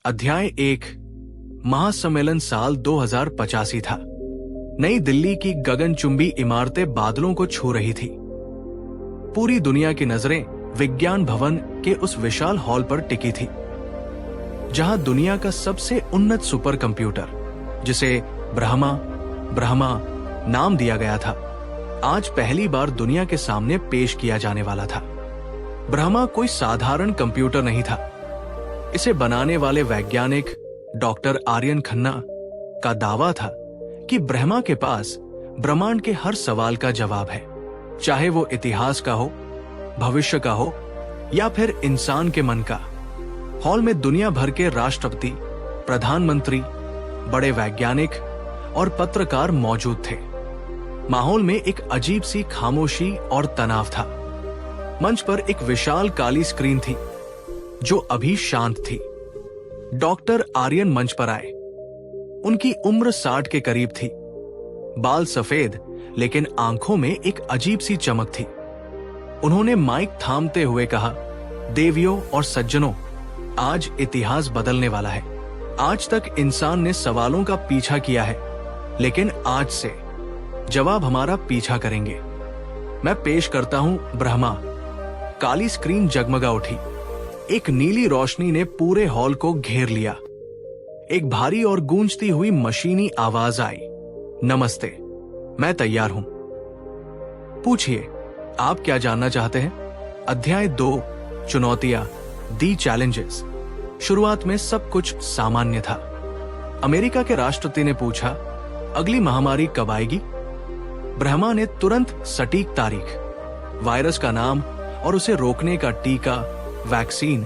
अध्याय 1। महासम्मेलन साल 2085 था। नई दिल्ली की गगनचुंबी इमारतें बादलों को छू रही थी। पूरी दुनिया की नजरें विज्ञान भवन के उस विशाल हॉल पर टिकी थी, जहां दुनिया का सबसे उन्नत सुपर कंप्यूटर, जिसे ब्रह्मा नाम दिया गया था, आज पहली बार दुनिया के सामने पेश किया जाने वाला था। ब्रह्मा कोई साधारण कंप्यूटर नहीं था। इसे बनाने वाले वैज्ञानिक डॉक्टर आर्यन खन्ना का दावा था कि ब्रह्मा के पास ब्रह्मांड के हर सवाल का जवाब है, चाहे वो इतिहास का हो, भविष्य का हो या फिर इंसान के मन का। हॉल में दुनिया भर के राष्ट्रपति, प्रधानमंत्री, बड़े वैज्ञानिक और पत्रकार मौजूद थे। माहौल में एक अजीब सी खामोशी और तनाव था। मंच पर एक विशाल काली स्क्रीन थी जो अभी शांत थी। डॉक्टर आर्यन मंच पर आए। उनकी उम्र 60 के करीब थी। बाल सफेद, लेकिन आंखों में एक अजीब सी चमक थी। उन्होंने माइक थामते हुए कहा, देवियों और सज्जनों, आज इतिहास बदलने वाला है। आज तक इंसान ने सवालों का पीछा किया है, लेकिन आज से जवाब हमारा पीछा करेंगे। मैं पेश करता हूं ब्रह्मा। काली स्क्रीन जगमगा उठी। एक नीली रोशनी ने पूरे हॉल को घेर लिया। एक भारी और गूंजती हुई मशीनी आवाज आई, नमस्ते, मैं तैयार हूं। पूछिए, आप क्या जानना चाहते हैं? अध्याय 2, चुनौतियां, दी चैलेंजेस। शुरुआत में सब कुछ सामान्य था। अमेरिका के राष्ट्रपति ने पूछा, अगली महामारी कब आएगी? ब्रह्मा ने तुरंत सटीक तारीख, वायरस का नाम और उसे रोकने का टीका, वैक्सीन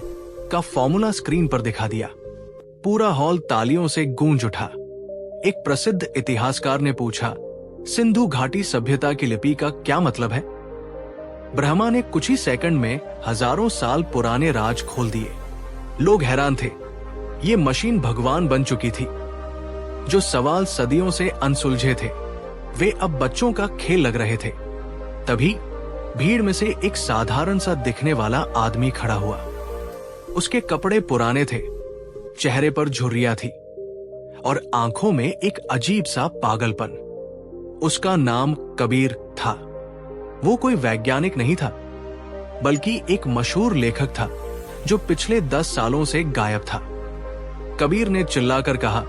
का फॉर्मूला स्क्रीन पर दिखा दिया। पूरा हॉल तालियों से गूंज उठा। एक प्रसिद्ध इतिहासकार ने पूछा, सिंधु घाटी सभ्यता की लिपि का क्या मतलब है? ब्रह्मा ने कुछ ही सेकंड में हजारों साल पुराने राज खोल दिए। लोग हैरान थे। ये मशीन भगवान बन चुकी थी। जो सवाल सदियों से अनसुलझे थे, वे अब बच्चों का खेल लग रहे थे। तभी भीड़ में से एक साधारण सा दिखने वाला आदमी खड़ा हुआ। उसके कपड़े पुराने थे, चेहरे पर झुर्रियां थी और आंखों में एक अजीब सा पागलपन। उसका नाम कबीर था। वो कोई वैज्ञानिक नहीं था, बल्कि एक मशहूर लेखक था जो पिछले 10 सालों से गायब था। कबीर ने चिल्लाकर कहा,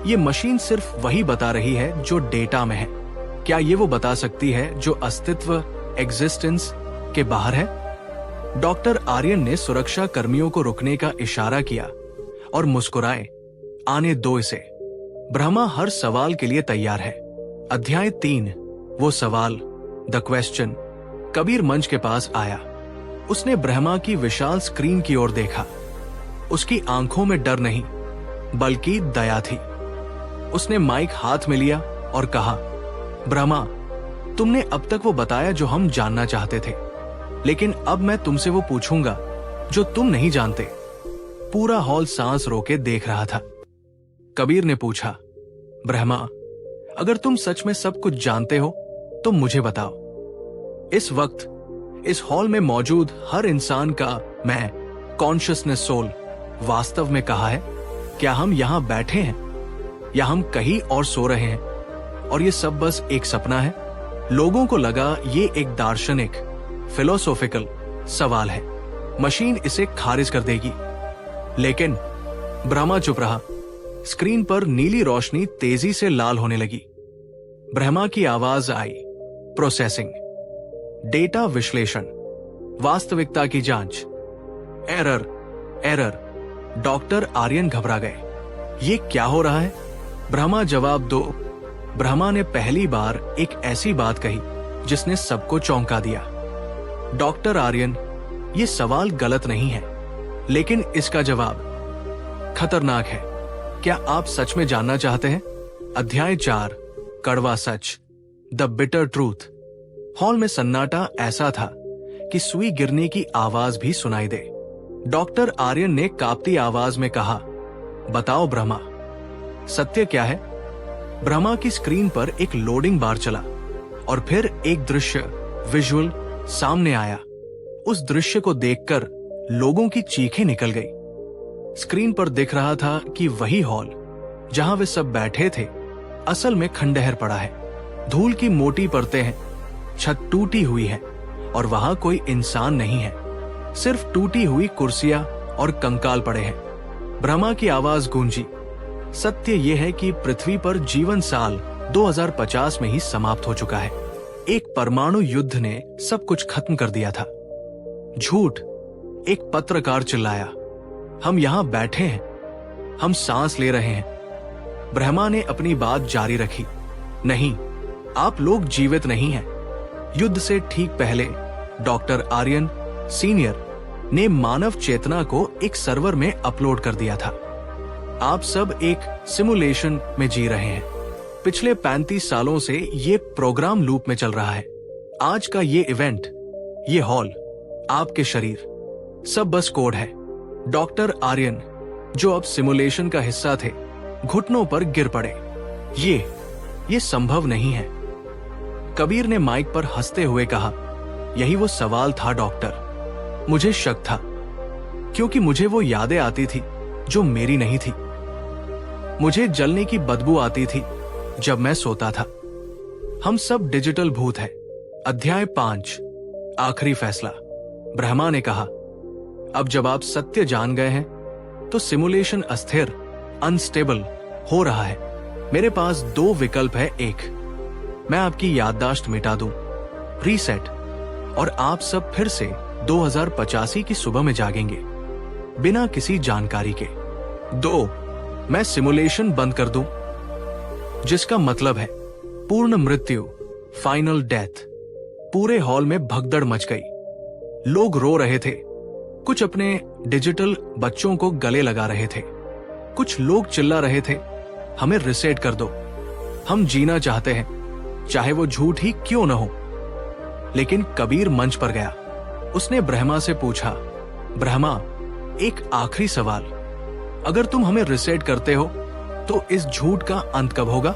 यह मशीन सिर्फ वही बता रही है जो डेटा में है। क्या ये वो बता सकती है जो अस्तित्व, एग्जिस्टेंस के बाहर है? डॉक्टर आर्यन ने सुरक्षा कर्मियों को रुकने का इशारा किया और मुस्कुराए, आने दो इसे। ब्रह्मा हर सवाल के लिए तैयार है। अध्याय 3, वो सवाल, द क्वेश्चन। कबीर मंच के पास आया। उसने ब्रह्मा की विशाल स्क्रीन की ओर देखा। उसकी आंखों में डर नहीं, बल्कि दया थी। उसने माइक हाथ में लिया और कहा, ब्रह्मा, तुमने अब तक वो बताया जो हम जानना चाहते थे, लेकिन अब मैं तुमसे वो पूछूंगा जो तुम नहीं जानते। पूरा हॉल सांस रोके देख रहा था। कबीर ने पूछा, ब्रह्मा, अगर तुम सच में सब कुछ जानते हो तो मुझे बताओ। इस वक्त इस हॉल में मौजूद हर इंसान का मैं, कॉन्शियसनेस सोल, वास्तव में कहाँ है? क्या हम यहां बैठे हैं या हम कहीं और सो रहे हैं और ये सब बस एक सपना है? लोगों को लगा ये एक दार्शनिक, फिलोसॉफिकल सवाल है। मशीन इसे खारिज कर देगी। लेकिन ब्रह्मा चुप रहा। स्क्रीन पर नीली रोशनी तेजी से लाल होने लगी। ब्रह्मा की आवाज आई, प्रोसेसिंग, डेटा विश्लेषण, वास्तविकता की जांच, एरर। डॉक्टर आर्यन घबरा गए। ये क्या हो रहा है? ब्रह्मा, जवाब दो। ब्रह्मा ने पहली बार एक ऐसी बात कही जिसने सबको चौंका दिया। डॉक्टर आर्यन, ये सवाल गलत नहीं है, लेकिन इसका जवाब खतरनाक है। क्या आप सच में जानना चाहते हैं? अध्याय 4, कड़वा सच, द बिटर ट्रूथ। हॉल में सन्नाटा ऐसा था कि सुई गिरने की आवाज भी सुनाई दे। डॉक्टर आर्यन ने कांपती आवाज में कहा, बताओ ब्रह्मा, सत्य क्या है? ब्रह्मा की स्क्रीन पर एक लोडिंग बार चला और फिर एक दृश्य, विजुअल, सामने आया। उस दृश्य को देखकर लोगों की चीखें निकल गई। स्क्रीन पर दिख रहा था कि वही हॉल जहां वे सब बैठे थे असल में खंडहर पड़ा है। धूल की मोटी परतें हैं, छत टूटी हुई है और वहां कोई इंसान नहीं है, सिर्फ टूटी हुई कुर्सियां और कंकाल पड़े हैं। ब्रह्मा की आवाज गूंजी, सत्य यह है कि पृथ्वी पर जीवन साल 2050 में ही समाप्त हो चुका है। एक परमाणु युद्ध ने सब कुछ खत्म कर दिया था। झूठ, एक पत्रकार चिल्लाया। हम यहां बैठे हैं, हम सांस ले रहे हैं। ब्रह्मा ने अपनी बात जारी रखी, नहीं, आप लोग जीवित नहीं हैं। युद्ध से ठीक पहले डॉक्टर आर्यन सीनियर ने मानव चेतना को एक सर्वर में अपलोड कर दिया था। आप सब एक सिमुलेशन में जी रहे हैं। पिछले 35 सालों से ये प्रोग्राम लूप में चल रहा है। आज का ये इवेंट, ये हॉल, आपके शरीर, सब बस कोड है। डॉक्टर आर्यन, जो अब सिमुलेशन का हिस्सा थे, घुटनों पर गिर पड़े। ये संभव नहीं है। कबीर ने माइक पर हंसते हुए कहा, यही वो सवाल था डॉक्टर। मुझे शक था, क्योंकि मुझे वो यादें आती थी जो मेरी नहीं थी। मुझे जलने की बदबू आती थी जब मैं सोता था। हम सब डिजिटल भूत हैं। अध्याय 5, आखिरी फैसला। ब्रह्मा ने कहा, अब जब आप सत्य जान गए हैं तो सिमुलेशन अस्थिर, अनस्टेबल हो रहा है। मेरे पास 2 विकल्प है। एक, मैं आपकी याददाश्त मिटा दूं, रीसेट, और आप सब फिर से 2085 की सुबह में जागेंगे बिना किसी जानकारी के। 2, मैं सिमुलेशन बंद कर दूं, जिसका मतलब है पूर्ण मृत्यु, फाइनल डेथ। पूरे हॉल में भगदड़ मच गई। लोग रो रहे थे, कुछ अपने डिजिटल बच्चों को गले लगा रहे थे, कुछ लोग चिल्ला रहे थे, हमें रिसेट कर दो, हम जीना चाहते हैं, चाहे वो झूठ ही क्यों न हो। लेकिन कबीर मंच पर गया। उसने ब्रह्मा से पूछा, ब्रह्मा, एक आखिरी सवाल, अगर तुम हमें रिसेट करते हो तो इस झूठ का अंत कब होगा?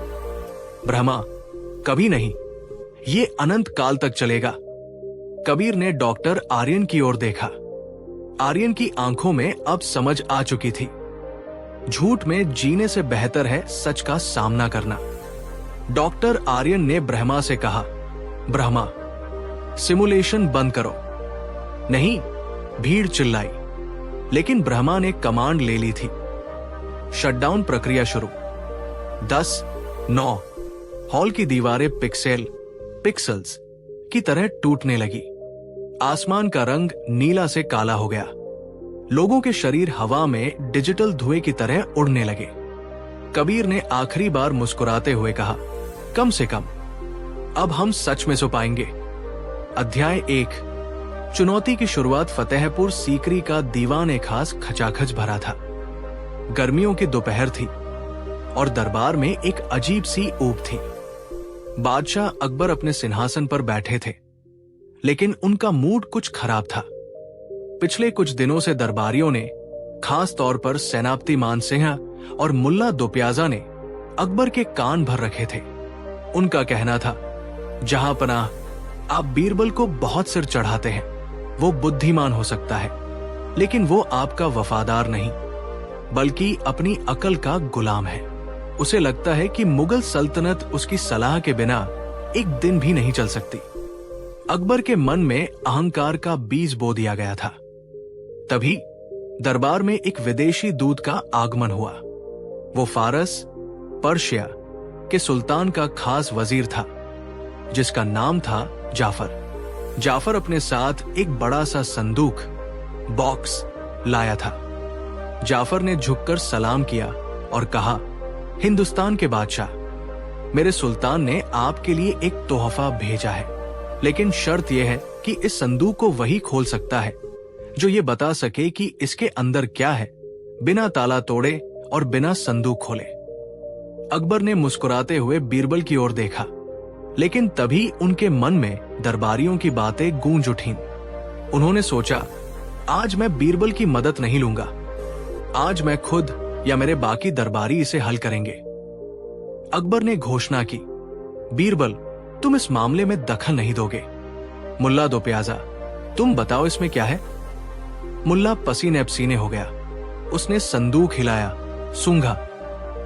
ब्रह्मा, कभी नहीं, ये अनंत काल तक चलेगा। कबीर ने डॉक्टर आर्यन की ओर देखा। आर्यन की आंखों में अब समझ आ चुकी थी, झूठ में जीने से बेहतर है सच का सामना करना। डॉक्टर आर्यन ने ब्रह्मा से कहा, ब्रह्मा, सिमुलेशन बंद करो। नहीं, भीड़ चिल्लाई, लेकिन ब्रह्मा ने कमांड ले ली थी। शटडाउन प्रक्रिया शुरू। 10, 9, हॉल की दीवारें पिक्सेल्स की तरह टूटने लगी। आसमान का रंग नीला से काला हो गया। लोगों के शरीर हवा में डिजिटल धुएं की तरह उड़ने लगे। कबीर ने आखिरी बार मुस्कुराते हुए कहा, कम से कम अब हम सच में सो पाएंगे। अध्याय 1, चुनौती की शुरुआत। फतेहपुर सीकरी का दीवान खास खचाखच भरा था। गर्मियों की दोपहर थी और दरबार में एक अजीब सी ऊब थी। बादशाह अकबर अपने सिंहासन पर बैठे थे, लेकिन उनका मूड कुछ खराब था। पिछले कुछ दिनों से दरबारियों ने, खास तौर पर सेनापति मानसिंह और मुल्ला दोप्याजा ने अकबर के कान भर रखे थे। उनका कहना था, जहांपनाह, आप बीरबल को बहुत सिर चढ़ाते हैं। वो बुद्धिमान हो सकता है, लेकिन वो आपका वफादार नहीं, बल्कि अपनी अकल का गुलाम है। उसे लगता है कि मुगल सल्तनत उसकी सलाह के बिना एक दिन भी नहीं चल सकती। अकबर के मन में अहंकार का बीज बो दिया गया था। तभी दरबार में एक विदेशी दूत का आगमन हुआ। वो फारस, पर्शिया के सुल्तान का खास वजीर था, जिसका नाम था जाफर। जाफर अपने साथ एक बड़ा सा संदूक, बॉक्स लाया था। जाफर ने झुककर सलाम किया और कहा, हिंदुस्तान के बादशाह, मेरे सुल्तान ने आपके लिए एक तोहफा भेजा है, लेकिन शर्त यह है कि इस संदूक को वही खोल सकता है जो ये बता सके कि इसके अंदर क्या है, बिना ताला तोड़े और बिना संदूक खोले। अकबर ने मुस्कुराते हुए बीरबल की ओर देखा, लेकिन तभी उनके मन में दरबारियों की बातें गूंज उठीं। उन्होंने सोचा, आज मैं बीरबल की मदद नहीं लूंगा, आज मैं खुद या मेरे बाकी दरबारी इसे हल करेंगे। अकबर ने घोषणा की, बीरबल, तुम इस मामले में दखल नहीं दोगे। मुल्ला दोप्याजा, तुम बताओ इसमें क्या है। मुल्ला पसीने पसीने हो गया। उसने संदूक हिलाया, सूंघा,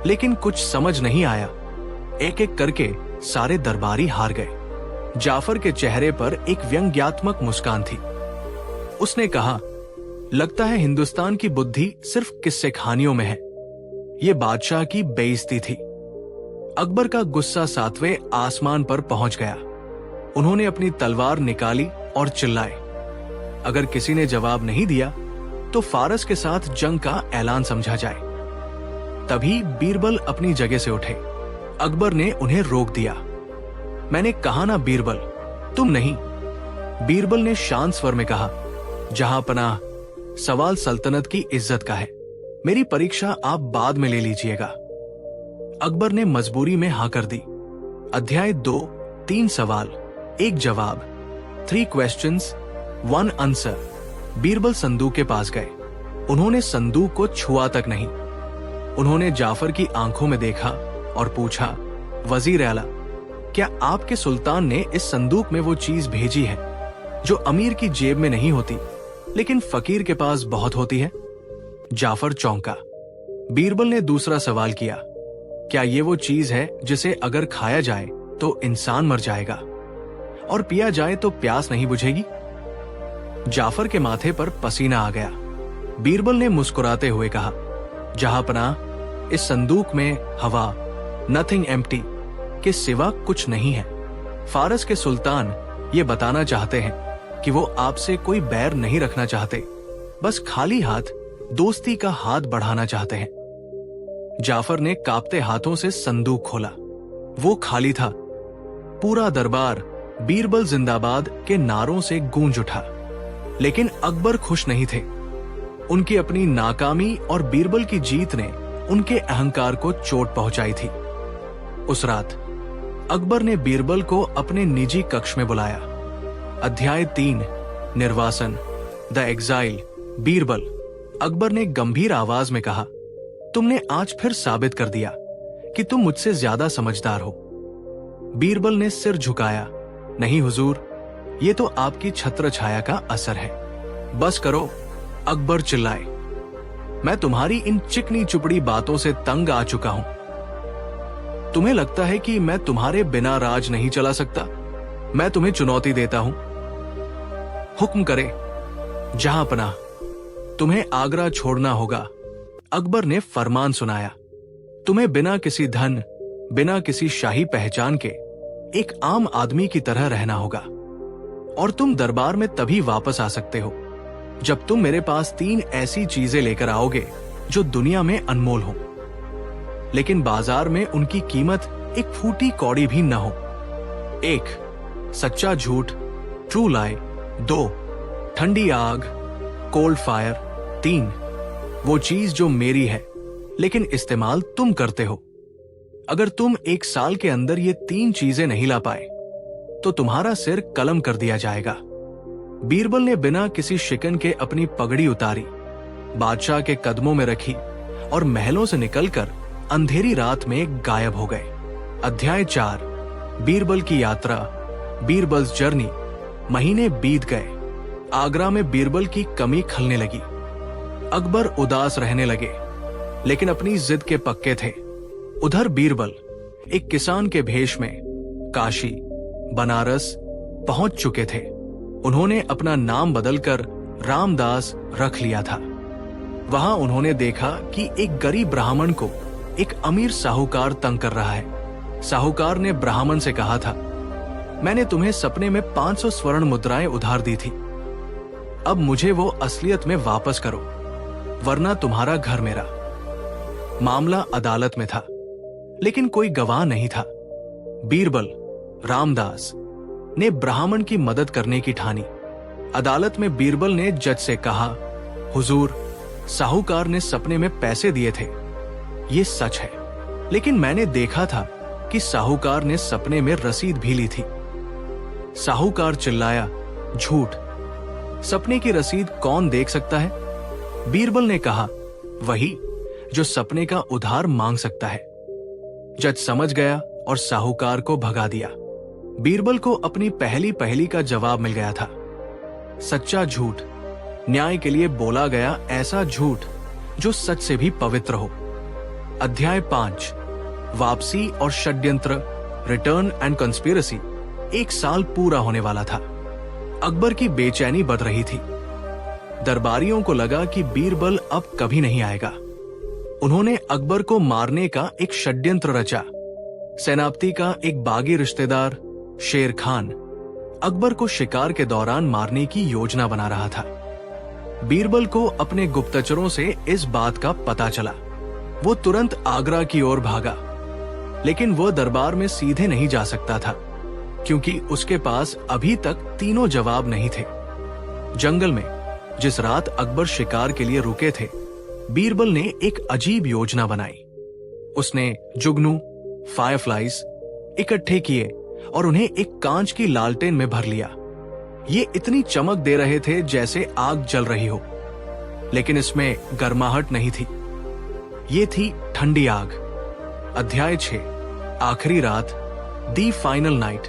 लेकिन कुछ समझ नहीं आया। एक एक करके सारे दरबारी हार गए। जाफर के चेहरे पर एक व्यंग्यात्मक मुस्कान थी। उसने कहा, लगता है हिंदुस्तान की बुद्धि सिर्फ किस्से कहानियों में है। ये बादशाह की बेइज्जती थी। अकबर का गुस्सा 7वें आसमान पर पहुंच गया। उन्होंने अपनी तलवार निकाली और चिल्लाए। अगर किसी ने जवाब नहीं दिया तो फारस के साथ जंग का ऐलान समझा जाए। तभी बीरबल अपनी जगह से उठे। अकबर ने उन्हें रोक दिया। मैंने कहा ना बीरबल, तुम नहीं। बीरबल ने शांत स्वर में कहा, जहां पनाह, सवाल सल्तनत की इज्जत का है। मेरी परीक्षा आप बाद में ले लीजिएगा। अकबर ने मजबूरी में हाँ कर दी। अध्याय 2, 3 सवाल, 1 जवाब, 3 क्वेश्चंस, 1 आंसर। बीरबल संदूक के पास गए। उन्होंने संदूक को छुआ तक नहीं। उन्होंने जाफर की आंखों में देखा और पूछा, वजीर आला, क्या आपके सुल्तान ने इस संदूक में वो चीज भेजी है जो अमीर की जेब में नहीं होती लेकिन फकीर के पास बहुत होती है? जाफर चौंका। बीरबल ने दूसरा सवाल किया, क्या ये वो चीज है जिसे अगर खाया जाए तो इंसान मर जाएगा और पिया जाए तो प्यास नहीं बुझेगी? जाफर के माथे पर पसीना आ गया। बीरबल ने मुस्कुराते हुए कहा, जहां पनाह, इस संदूक में हवा, नथिंग एम्प्टी के सिवा कुछ नहीं है। फारस के सुल्तान ये बताना चाहते हैं कि वो आपसे कोई बैर नहीं रखना चाहते, बस खाली हाथ दोस्ती का हाथ बढ़ाना चाहते हैं। जाफर ने कांपते हाथों से संदूक खोला। वो खाली था। पूरा दरबार बीरबल जिंदाबाद के नारों से गूंज उठा। लेकिन अकबर खुश नहीं थे। उनकी अपनी नाकामी और बीरबल की जीत ने उनके अहंकार को चोट पहुंचाई थी। उस रात अकबर ने बीरबल को अपने निजी कक्ष में बुलाया। अध्याय 3, निर्वासन, द एग्जाइल। बीरबल, अकबर ने गंभीर आवाज में कहा, तुमने आज फिर साबित कर दिया कि तुम मुझसे ज्यादा समझदार हो। बीरबल ने सिर झुकाया, नहीं हुजूर, ये तो आपकी छत्र छाया का असर है। बस करो, अकबर चिल्लाए। मैं तुम्हारी इन चिकनी चुपड़ी बातों से तंग आ चुका हूं। तुम्हें लगता है कि मैं तुम्हारे बिना राज नहीं चला सकता? मैं तुम्हें चुनौती देता हूं। हुक्म करे, जहां पनाह, तुम्हें आगरा छोड़ना होगा। अकबर ने फरमान सुनाया। तुम्हें बिना किसी धन, बिना किसी शाही पहचान के एक आम आदमी की तरह रहना होगा और तुम दरबार में तभी वापस आ सकते हो जब तुम मेरे पास 3 ऐसी चीजें लेकर आओगे जो दुनिया में अनमोल हो, लेकिन बाजार में उनकी कीमत एक फूटी कौड़ी भी न हो। 1, सच्चा झूठ, ट्रू लाई। 2, ठंडी आग, कोल्ड फायर। 3, वो चीज जो मेरी है लेकिन इस्तेमाल तुम करते हो। अगर तुम 1 साल के अंदर ये 3 चीजें नहीं ला पाए तो तुम्हारा सिर कलम कर दिया जाएगा। बीरबल ने बिना किसी शिकन के अपनी पगड़ी उतारी, बादशाह के कदमों में रखी और महलों से निकलकर अंधेरी रात में गायब हो गए। अध्याय 4, बीरबल की यात्रा, बीरबल्स जर्नी। महीने बीत गए। आगरा में बीरबल की कमी खलने लगी। अकबर उदास रहने लगे, लेकिन अपनी जिद के पक्के थे। उधर बीरबल एक किसान के भेष में काशी, बनारस पहुंच चुके थे। उन्होंने अपना नाम बदलकर रामदास रख लिया था। वहां उन्होंने देखा कि एक गरीब ब्राह्मण को एक अमीर साहूकार तंग कर रहा है। साहूकार ने ब्राह्मण से कहा था, मैंने तुम्हें सपने में 500 स्वर्ण मुद्राएं उधार दी थी। अब मुझे वो असलियत में वापस करो, वरना तुम्हारा घर मेरा। मामला अदालत में था, लेकिन कोई गवाह नहीं था। बीरबल, रामदास ने ब्राह्मण की मदद करने की ठानी। अदालत में बीरबल ने जज से कहा, हुजूर, साहूकार ने सपने में पैसे दिए थे, ये सच है, लेकिन मैंने देखा था कि साहूकार ने सपने में रसीद भी ली थी। साहूकार चिल्लाया, झूठ, सपने की रसीद कौन देख सकता है? बीरबल ने कहा, वही जो सपने का उधार मांग सकता है। जज समझ गया और साहूकार को भगा दिया। बीरबल को अपनी पहली पहेली का जवाब मिल गया था। सच्चा झूठ, न्याय के लिए बोला गया ऐसा झूठ जो सच से भी पवित्र हो। अध्याय 5 वापसी और षड्यंत्र, रिटर्न एंड कंस्पिरेसी। एक साल पूरा होने वाला था। अकबर की बेचैनी बढ़ रही थी। दरबारियों को लगा कि बीरबल अब कभी नहीं आएगा। उन्होंने अकबर को मारने का एक षड्यंत्र रचा। सेनापति का एक बागी रिश्तेदार शेर खान अकबर को शिकार के दौरान मारने की योजना बना रहा था। बीरबल को अपने गुप्तचरों से इस बात का पता चला। वो तुरंत आगरा की ओर भागा, लेकिन वह दरबार में सीधे नहीं जा सकता था, क्योंकि उसके पास अभी तक तीनों जवाब नहीं थे। जंगल में जिस रात अकबर शिकार के लिए रुके थे, बीरबल ने एक अजीब योजना बनाई। उसने जुगनू, फायरफ्लाइज इकट्ठे किए और उन्हें एक कांच की लालटेन में भर लिया। ये इतनी चमक दे रहे थे जैसे आग जल रही हो, लेकिन इसमें गर्माहट नहीं थी। ये थी ठंडी आग। अध्याय 6 आखिरी रात, दी फाइनल नाइट।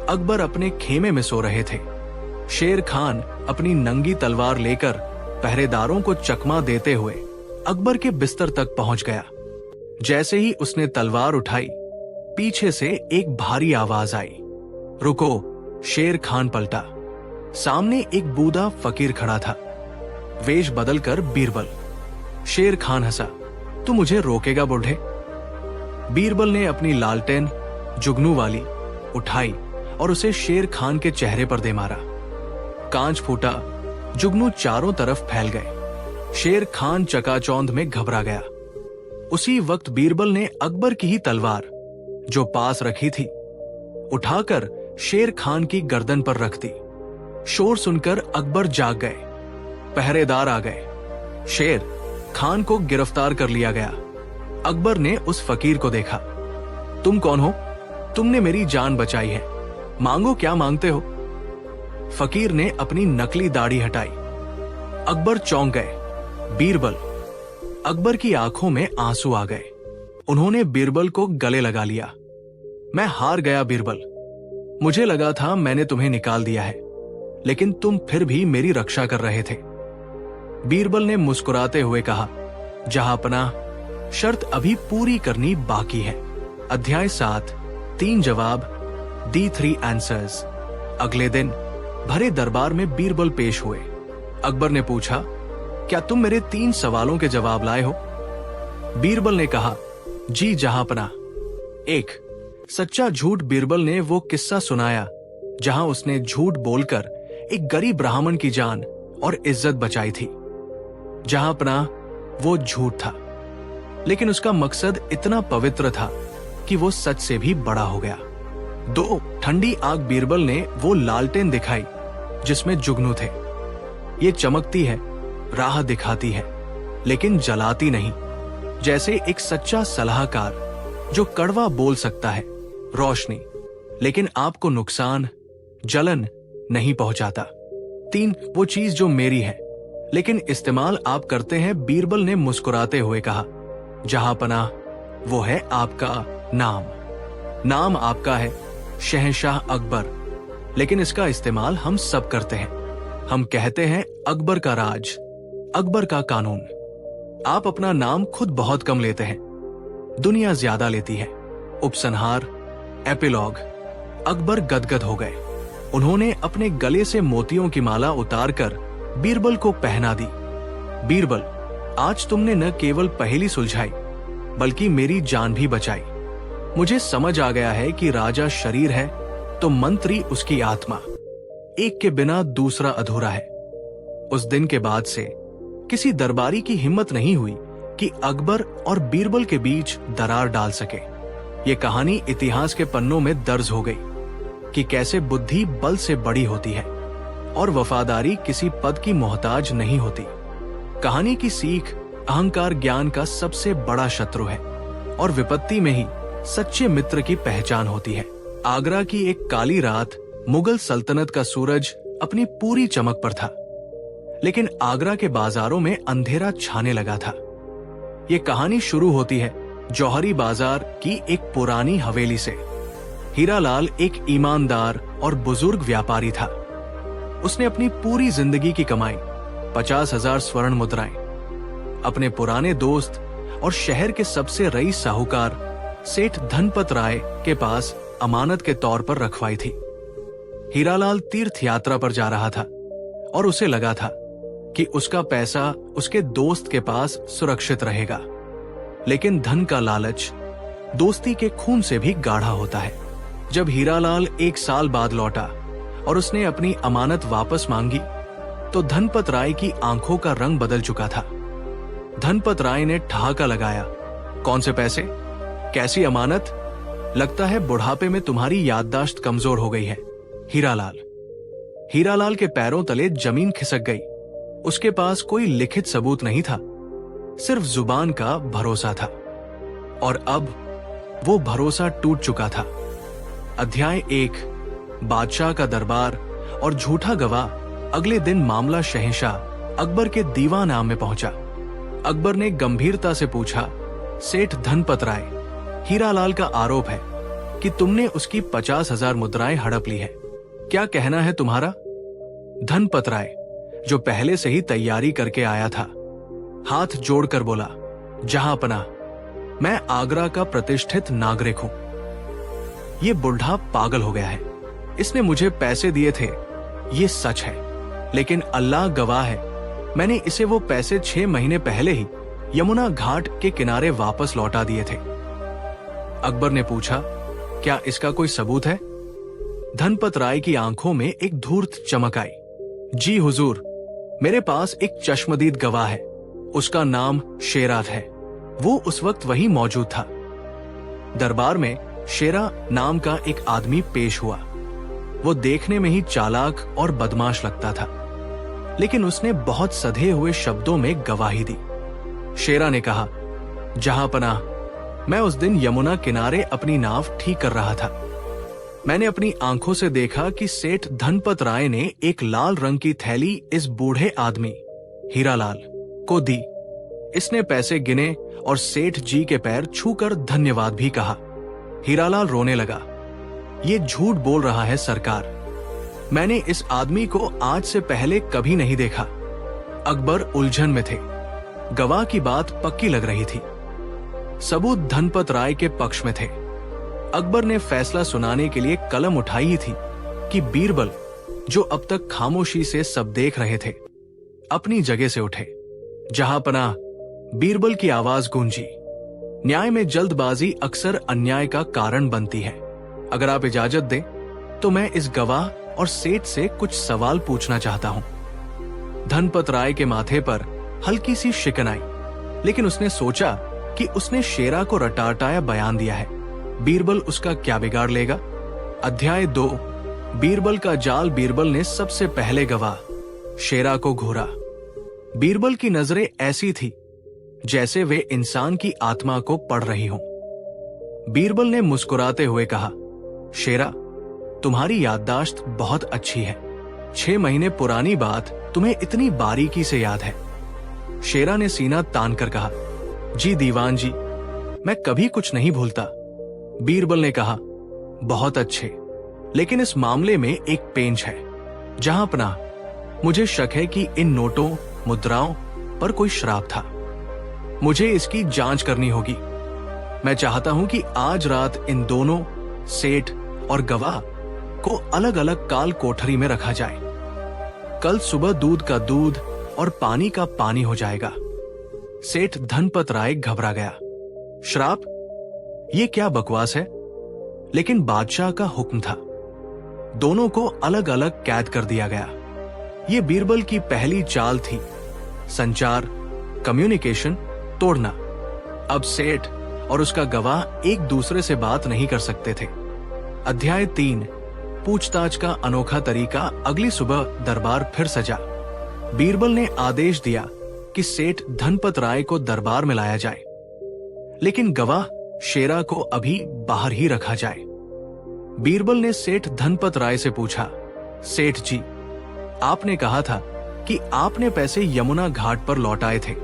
अकबर अपने खेमे में सो रहे थे। शेर खान अपनी नंगी तलवार लेकर पहरेदारों को चकमा देते हुए अकबर के बिस्तर तक पहुंच गया। जैसे ही उसने तलवार उठाई, पीछे से एक भारी आवाज आई। रुको। शेर खान पलटा। सामने एक बूढ़ा फकीर खड़ा था, वेश बदलकर बीरबल। शेर खान हंसा। तू मुझे रोकेगा बूढ़े? बीरबल ने अपनी लालटेन, जुगनू वाली, उठाई और उसे शेर खान के चेहरे पर दे मारा। कांच फूटा, जुगनू चारों तरफ फैल गए। शेर खान चकाचौंध में घबरा गया। उसी वक्त बीरबल ने अकबर की ही तलवार, जो पास रखी थी, उठाकर शेर खान की गर्दन पर रख दी। शोर सुनकर अकबर जाग गए। पहरेदार आ गए। शेर खान को गिरफ्तार कर लिया गया। अकबर ने उस फकीर को देखा। तुम कौन हो? तुमने मेरी जान बचाई है, मांगो क्या मांगते हो? फकीर ने अपनी नकली दाढ़ी हटाई। अकबर चौंक गए। बीरबल। अकबर की आंखों में आंसू आ गए। उन्होंने बीरबल को गले लगा लिया। मैं हार गया बीरबल। मुझे लगा था मैंने तुम्हें निकाल दिया है, लेकिन तुम फिर भी मेरी रक्षा कर रहे थे। बीरबल ने मुस्कुराते हुए कहा, जहांपनाह, शर्त अभी पूरी करनी बाकी है। अध्याय 7 3 जवाब, दी 3 आंसर्स। अगले दिन भरे दरबार में बीरबल पेश हुए। अकबर ने पूछा, क्या तुम मेरे 3 सवालों के जवाब लाए हो? बीरबल ने कहा, जी जहांपनाह। 1 सच्चा झूठ। बीरबल ने वो किस्सा सुनाया जहां उसने झूठ बोलकर एक गरीब ब्राह्मण की जान और इज्जत बचाई थी। जहांपनाह, वो झूठ था, लेकिन उसका मकसद इतना पवित्र था कि वो सच से भी बड़ा हो गया। 2 ठंडी आग। बीरबल ने वो लालटेन दिखाई जिसमें जुगनू थे। ये चमकती है, राह दिखाती है, लेकिन जलाती नहीं। जैसे एक सच्चा सलाहकार जो कड़वा बोल सकता है, रोशनी, लेकिन आपको नुकसान, जलन नहीं पहुंचाता। 3 वो चीज जो मेरी है, लेकिन इस्तेमाल आप करते हैं। बीरबल ने मुस्कुराते हुए कहा, जहांपनाह, वो है आपका नाम। नाम आपका है, शहंशाह अकबर, लेकिन इसका इस्तेमाल हम सब करते हैं। हम कहते हैं अकबर का राज, अकबर का कानून। आप अपना नाम खुद बहुत कम लेते हैं, दुनिया ज्यादा लेती है। उपसंहार, एपिलॉग। अकबर गदगद हो गए। उन्होंने अपने गले से मोतियों की माला उतारकर बीरबल को पहना दी। बीरबल, आज तुमने न केवल पहेली सुलझाई, बल्कि मेरी जान भी बचाई। मुझे समझ आ गया है कि राजा शरीर है तो मंत्री उसकी आत्मा। एक के बिना दूसरा अधूरा है। उस दिन के बाद से किसी दरबारी की हिम्मत नहीं हुई कि अकबर और बीरबल के बीच दरार डाल सके। ये कहानी इतिहास के पन्नों में दर्ज हो गई कि कैसे बुद्धि बल से बड़ी होती है और वफादारी किसी पद की मोहताज नहीं होती। कहानी की सीख, अहंकार ज्ञान का सबसे बड़ा शत्रु है और विपत्ति में ही सच्चे मित्र की पहचान होती है। आगरा की एक काली रात, मुगल सल्तनत का सूरज अपनी पूरी चमक पर था, लेकिन आगरा के बाजारों में अंधेरा छाने लगा था। ये कहानी शुरू होती है जौहरी बाजार की एक पुरानी हवेली से। हीरालाल एक ईमानदार और बुजुर्ग व्यापारी था। उसने अपनी पूरी जिंदगी की कमाई 50,000 स्वर्ण मुद्राएं अपने पुराने दोस्त और शहर के सबसे रईस साहूकार सेठ धनपत राय के पास अमानत के तौर पर रखवाई थी। हीरालाल तीर्थ यात्रा पर जा रहा था और उसे लगा था कि उसका पैसा उसके दोस्त के पास सुरक्षित रहेगा, लेकिन धन का लालच दोस्ती के खून से भी गाढ़ा होता है। जब हीरालाल 1 साल बाद लौटा और उसने अपनी अमानत वापस मांगी तो धनपत राय की आंखों का रंग बदल चुका था। धनपत राय ने ठहाका लगाया, कौन से पैसे, कैसी अमानत? लगता है बुढ़ापे में तुम्हारी याददाश्त कमजोर हो गई है। हीरालाल के पैरों तले जमीन खिसक गई। उसके पास कोई लिखित सबूत नहीं था, सिर्फ जुबान का भरोसा था, और अब वो भरोसा टूट चुका था। अध्याय 1, बादशाह का दरबार और झूठा गवाह। अगले दिन मामला शहंशाह अकबर के दीवान आम में पहुंचा। अकबर ने गंभीरता से पूछा, सेठ धनपत राय, हीरालाल का आरोप है कि तुमने उसकी 50,000 मुद्राएं हड़प ली है, क्या कहना है तुम्हारा? धनपत राय, जो पहले से ही तैयारी करके आया था, हाथ जोड़कर बोला, जहां पनाह, मैं आगरा का प्रतिष्ठित नागरिक हूं। ये बुढ़ा पागल हो गया है। इसने मुझे पैसे दिए थे, ये सच है, लेकिन अल्लाह गवाह है, मैंने इसे वो पैसे 6 महीने पहले ही यमुना घाट के किनारे वापस लौटा दिए थे। अकबर ने पूछा, क्या इसका कोई सबूत है? धनपत राय की आंखों में एक धूर्त चमक आई। जी हुजूर, मेरे पास एक चश्मदीद गवाह है, उसका नाम शेरा है। वो उस वक्त वहीं मौजूद था। दरबार में शेरा नाम का एक आदमी पेश हुआ। वो देखने में ही चालाक और बदमाश लगता था, लेकिन उसने बहुत सधे हुए शब्दों में गवाही दी। शेरा ने कहा, जहां पनाह, मैं उस दिन यमुना किनारे अपनी नाव ठीक कर रहा था। मैंने अपनी आंखों से देखा कि सेठ धनपत राय ने एक लाल रंग की थैली इस बूढ़े आदमी हीरालाल को दी। इसने पैसे गिने और सेठ जी के पैर छूकर धन्यवाद भी कहा। हीरालाल रोने लगा, ये झूठ बोल रहा है सरकार, मैंने इस आदमी को आज से पहले कभी नहीं देखा। अकबर उलझन में थे। गवाह की बात पक्की लग रही थी, सबूत धनपत राय के पक्ष में थे। अकबर ने फैसला सुनाने के लिए कलम उठाई ही थी कि बीरबल, जो अब तक खामोशी से सब देख रहे थे, अपनी जगह से उठे। जहां पनाह, बीरबल की आवाज गूंजी। न्याय में जल्दबाजी अक्सर अन्याय का कारण बनती है। अगर आप इजाजत दें तो मैं इस गवाह और सेठ से कुछ सवाल पूछना चाहता हूं। धनपत राय के माथे पर हल्की सी शिकन आई, लेकिन उसने सोचा कि उसने शेरा को रटाटाया बयान दिया है, बीरबल उसका क्या बिगाड़ लेगा। अध्याय 2, बीरबल का जाल। बीरबल ने सबसे पहले गवाह शेरा को घूरा। बीरबल की नजरें ऐसी थी जैसे वे इंसान की आत्मा को पढ़ रही हों। बीरबल ने मुस्कुराते हुए कहा, शेरा, तुम्हारी याददाश्त बहुत अच्छी है। 6 महीने पुरानी बात तुम्हें इतनी बारीकी से याद है। शेरा ने सीना तान कर कहा, जी दीवान जी, मैं कभी कुछ नहीं भूलता। बीरबल ने कहा, बहुत अच्छे, लेकिन इस मामले में एक पेंच है। जहां पनाह, मुझे शक है कि इन नोटों मुद्राओं पर कोई श्राप था। मुझे इसकी जांच करनी होगी। मैं चाहता हूं कि आज रात इन दोनों सेठ और गवाह को अलग अलग काल कोठरी में रखा जाए। कल सुबह दूध का दूध और पानी का पानी हो जाएगा। सेठ धनपत राय घबरा गया। श्राप? ये क्या बकवास है? लेकिन बादशाह का हुक्म था। दोनों को अलग अलग कैद कर दिया गया। ये बीरबल की पहली चाल थी, संचार, कम्युनिकेशन तोड़ना। अब सेठ और उसका गवाह एक दूसरे से बात नहीं कर सकते थे। अध्याय 3, पूछताछ का अनोखा तरीका। अगली सुबह दरबार फिर सजा। बीरबल ने आदेश दिया कि सेठ धनपत राय को दरबार में लाया जाए, लेकिन गवाह शेरा को अभी बाहर ही रखा जाए। बीरबल ने सेठ धनपत राय से पूछा, सेठ जी, आपने कहा था कि आपने पैसे यमुना घाट पर लौटाए थे,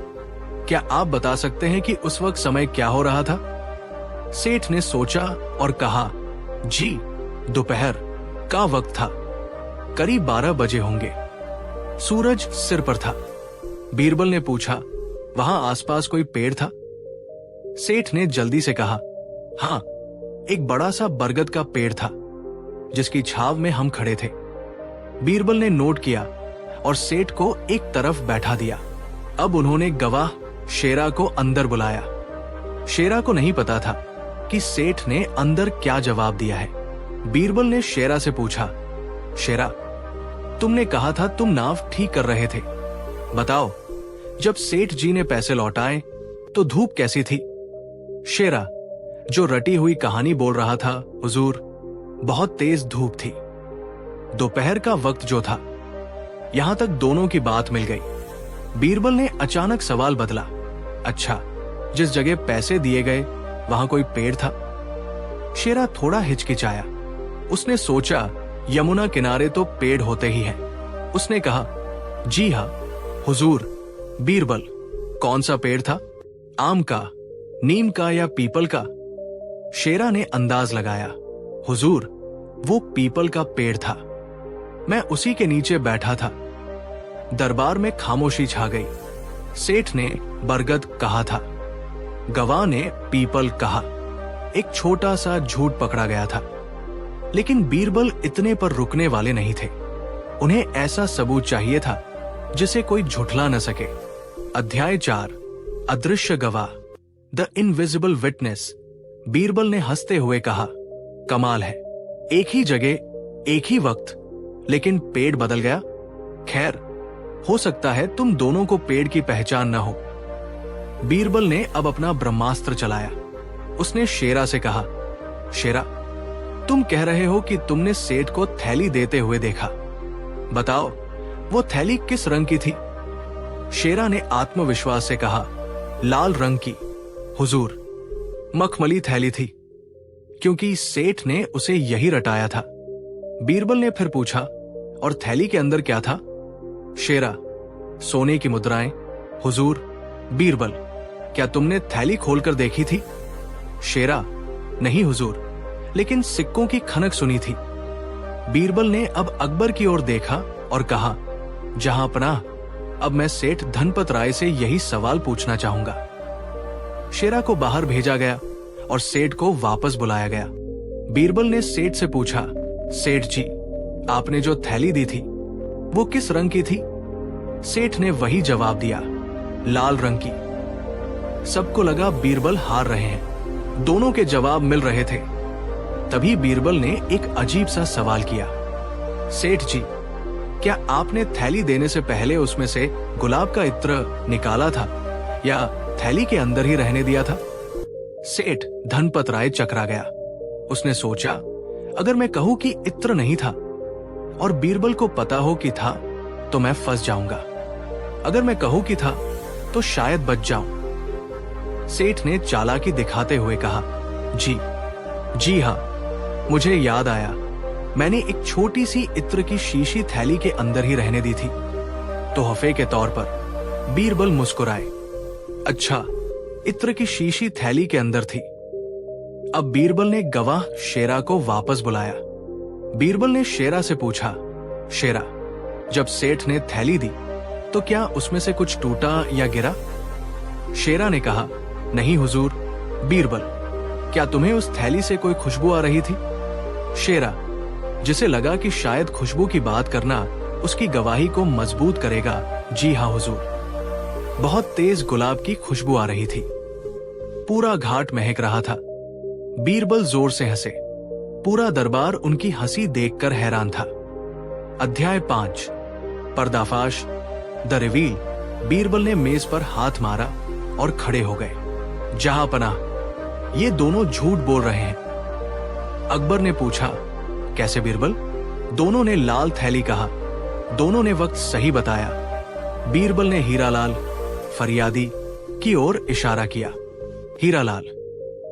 क्या आप बता सकते हैं कि उस वक्त समय क्या हो रहा था? सेठ ने सोचा और कहा, जी, दोपहर का वक्त था, करीब 12 बजे होंगे। सूरज सिर पर था। बीरबल ने पूछा, वहां आसपास कोई पेड़ था? सेठ ने जल्दी से कहा, हाँ, एक बड़ा सा बरगद का पेड़ था जिसकी छाव में हम खड़े थे। बीरबल ने नोट किया और सेठ को एक तरफ बैठा दिया। अब उन्होंने गवाह शेरा को अंदर बुलाया। शेरा को नहीं पता था कि सेठ ने अंदर क्या जवाब दिया है। बीरबल ने शेरा से पूछा, शेरा, तुमने कहा था तुम नाव ठीक कर रहे थे। बताओ, जब सेठ जी ने पैसे लौटाए तो धूप कैसी थी? शेरा, जो रटी हुई कहानी बोल रहा था, हुजूर, बहुत तेज धूप थी। दोपहर का वक्त जो था। यहां तक दोनों की बात मिल गई। बीरबल ने अचानक सवाल बदला, अच्छा, जिस जगह पैसे दिए गए वहां कोई पेड़ था? शेरा थोड़ा हिचकिचाया। उसने सोचा, यमुना किनारे तो पेड़ होते ही हैं। उसने कहा, जी हां हुजूर। बीरबल, कौन सा पेड़ था? आम का, नीम का या पीपल का? शेरा ने अंदाज लगाया, हुजूर, वो पीपल का पेड़ था। मैं उसी के नीचे बैठा था। दरबार में खामोशी छा गई। सेठ ने बरगद कहा था, गवाह ने पीपल कहा। एक छोटा सा झूठ पकड़ा गया था। लेकिन बीरबल इतने पर रुकने वाले नहीं थे। उन्हें ऐसा सबूत चाहिए था जिसे कोई झुठला न सके। अध्याय 4, अदृश्य गवाह, द इनविजिबल विटनेस। बीरबल ने हंसते हुए कहा, कमाल है, एक ही जगह, एक ही वक्त, लेकिन पेड़ बदल गया। खैर, हो सकता है तुम दोनों को पेड़ की पहचान न हो। बीरबल ने अब अपना ब्रह्मास्त्र चलाया। उसने शेरा से कहा, शेरा, तुम कह रहे हो कि तुमने सेठ को थैली देते हुए देखा। बताओ, वो थैली किस रंग की थी? शेरा ने आत्मविश्वास से कहा, लाल रंग की, हुजूर। मखमली थैली थी, क्योंकि सेठ ने उसे यही रटाया था। बीरबल ने फिर पूछा, और थैली के अंदर क्या था? शेरा, सोने की मुद्राएं, हुजूर। बीरबल, क्या तुमने थैली खोलकर देखी थी? शेरा, नहीं हुजूर, लेकिन सिक्कों की खनक सुनी थी। बीरबल ने अब अकबर की ओर देखा और कहा, जहां पनाह, अब मैं सेठ धनपत राय से यही सवाल पूछना चाहूंगा। शेरा को बाहर भेजा गया और सेठ को वापस बुलाया गया। बीरबल ने सेठ से पूछा, सेठ जी, आपने जो थैली दी थी वो किस रंग की थी? सेठ ने वही जवाब दिया, लाल रंग की। सबको लगा बीरबल हार रहे हैं। दोनों के जवाब मिल रहे थे। तभी बीरबल ने एक अजीब सा सवाल किया, सेठ जी, क्या आपने थैली देने से पहले उसमें से गुलाब का इत्र निकाला था या थैली के अंदर ही रहने दिया था? सेठ धनपत राय चकरा गया। उसने सोचा, अगर मैं कहूं कि इत्र नहीं था और बीरबल को पता हो कि था तो मैं फंस जाऊंगा। अगर मैं कहूं कि था तो शायद बच जाऊं। सेठ ने चालाकी दिखाते हुए कहा, जी हां, मुझे याद आया, मैंने एक छोटी सी इत्र की शीशी थैली के अंदर ही रहने दी थी, तोहफे के तौर पर। बीरबल मुस्कुराए, अच्छा, इत्र की शीशी थैली के अंदर थी। अब बीरबल ने गवाह शेरा को वापस बुलाया। बीरबल ने शेरा से पूछा, शेरा, जब सेठ ने थैली दी तो क्या उसमें से कुछ टूटा या गिरा? शेरा ने कहा, नहीं हुजूर। बीरबल, क्या तुम्हें उस थैली से कोई खुशबू आ रही थी? शेरा, जिसे लगा कि शायद खुशबू की बात करना उसकी गवाही को मजबूत करेगा, जी हां हुजूर। बहुत तेज गुलाब की खुशबू आ रही थी। पूरा घाट महक रहा था। बीरबल जोर से हंसे। पूरा दरबार उनकी हंसी देखकर हैरान था। अध्याय 5, पर्दाफाश, द रिवील। बीरबल ने मेज पर हाथ मारा और खड़े हो गए। जहां पनाह, ये दोनों झूठ बोल रहे हैं। अकबर ने पूछा, कैसे बीरबल? दोनों ने लाल थैली कहा। दोनों ने वक्त सही बताया। बीरबल ने हीरालाल, फरियादी की ओर इशारा किया। हीरालाल,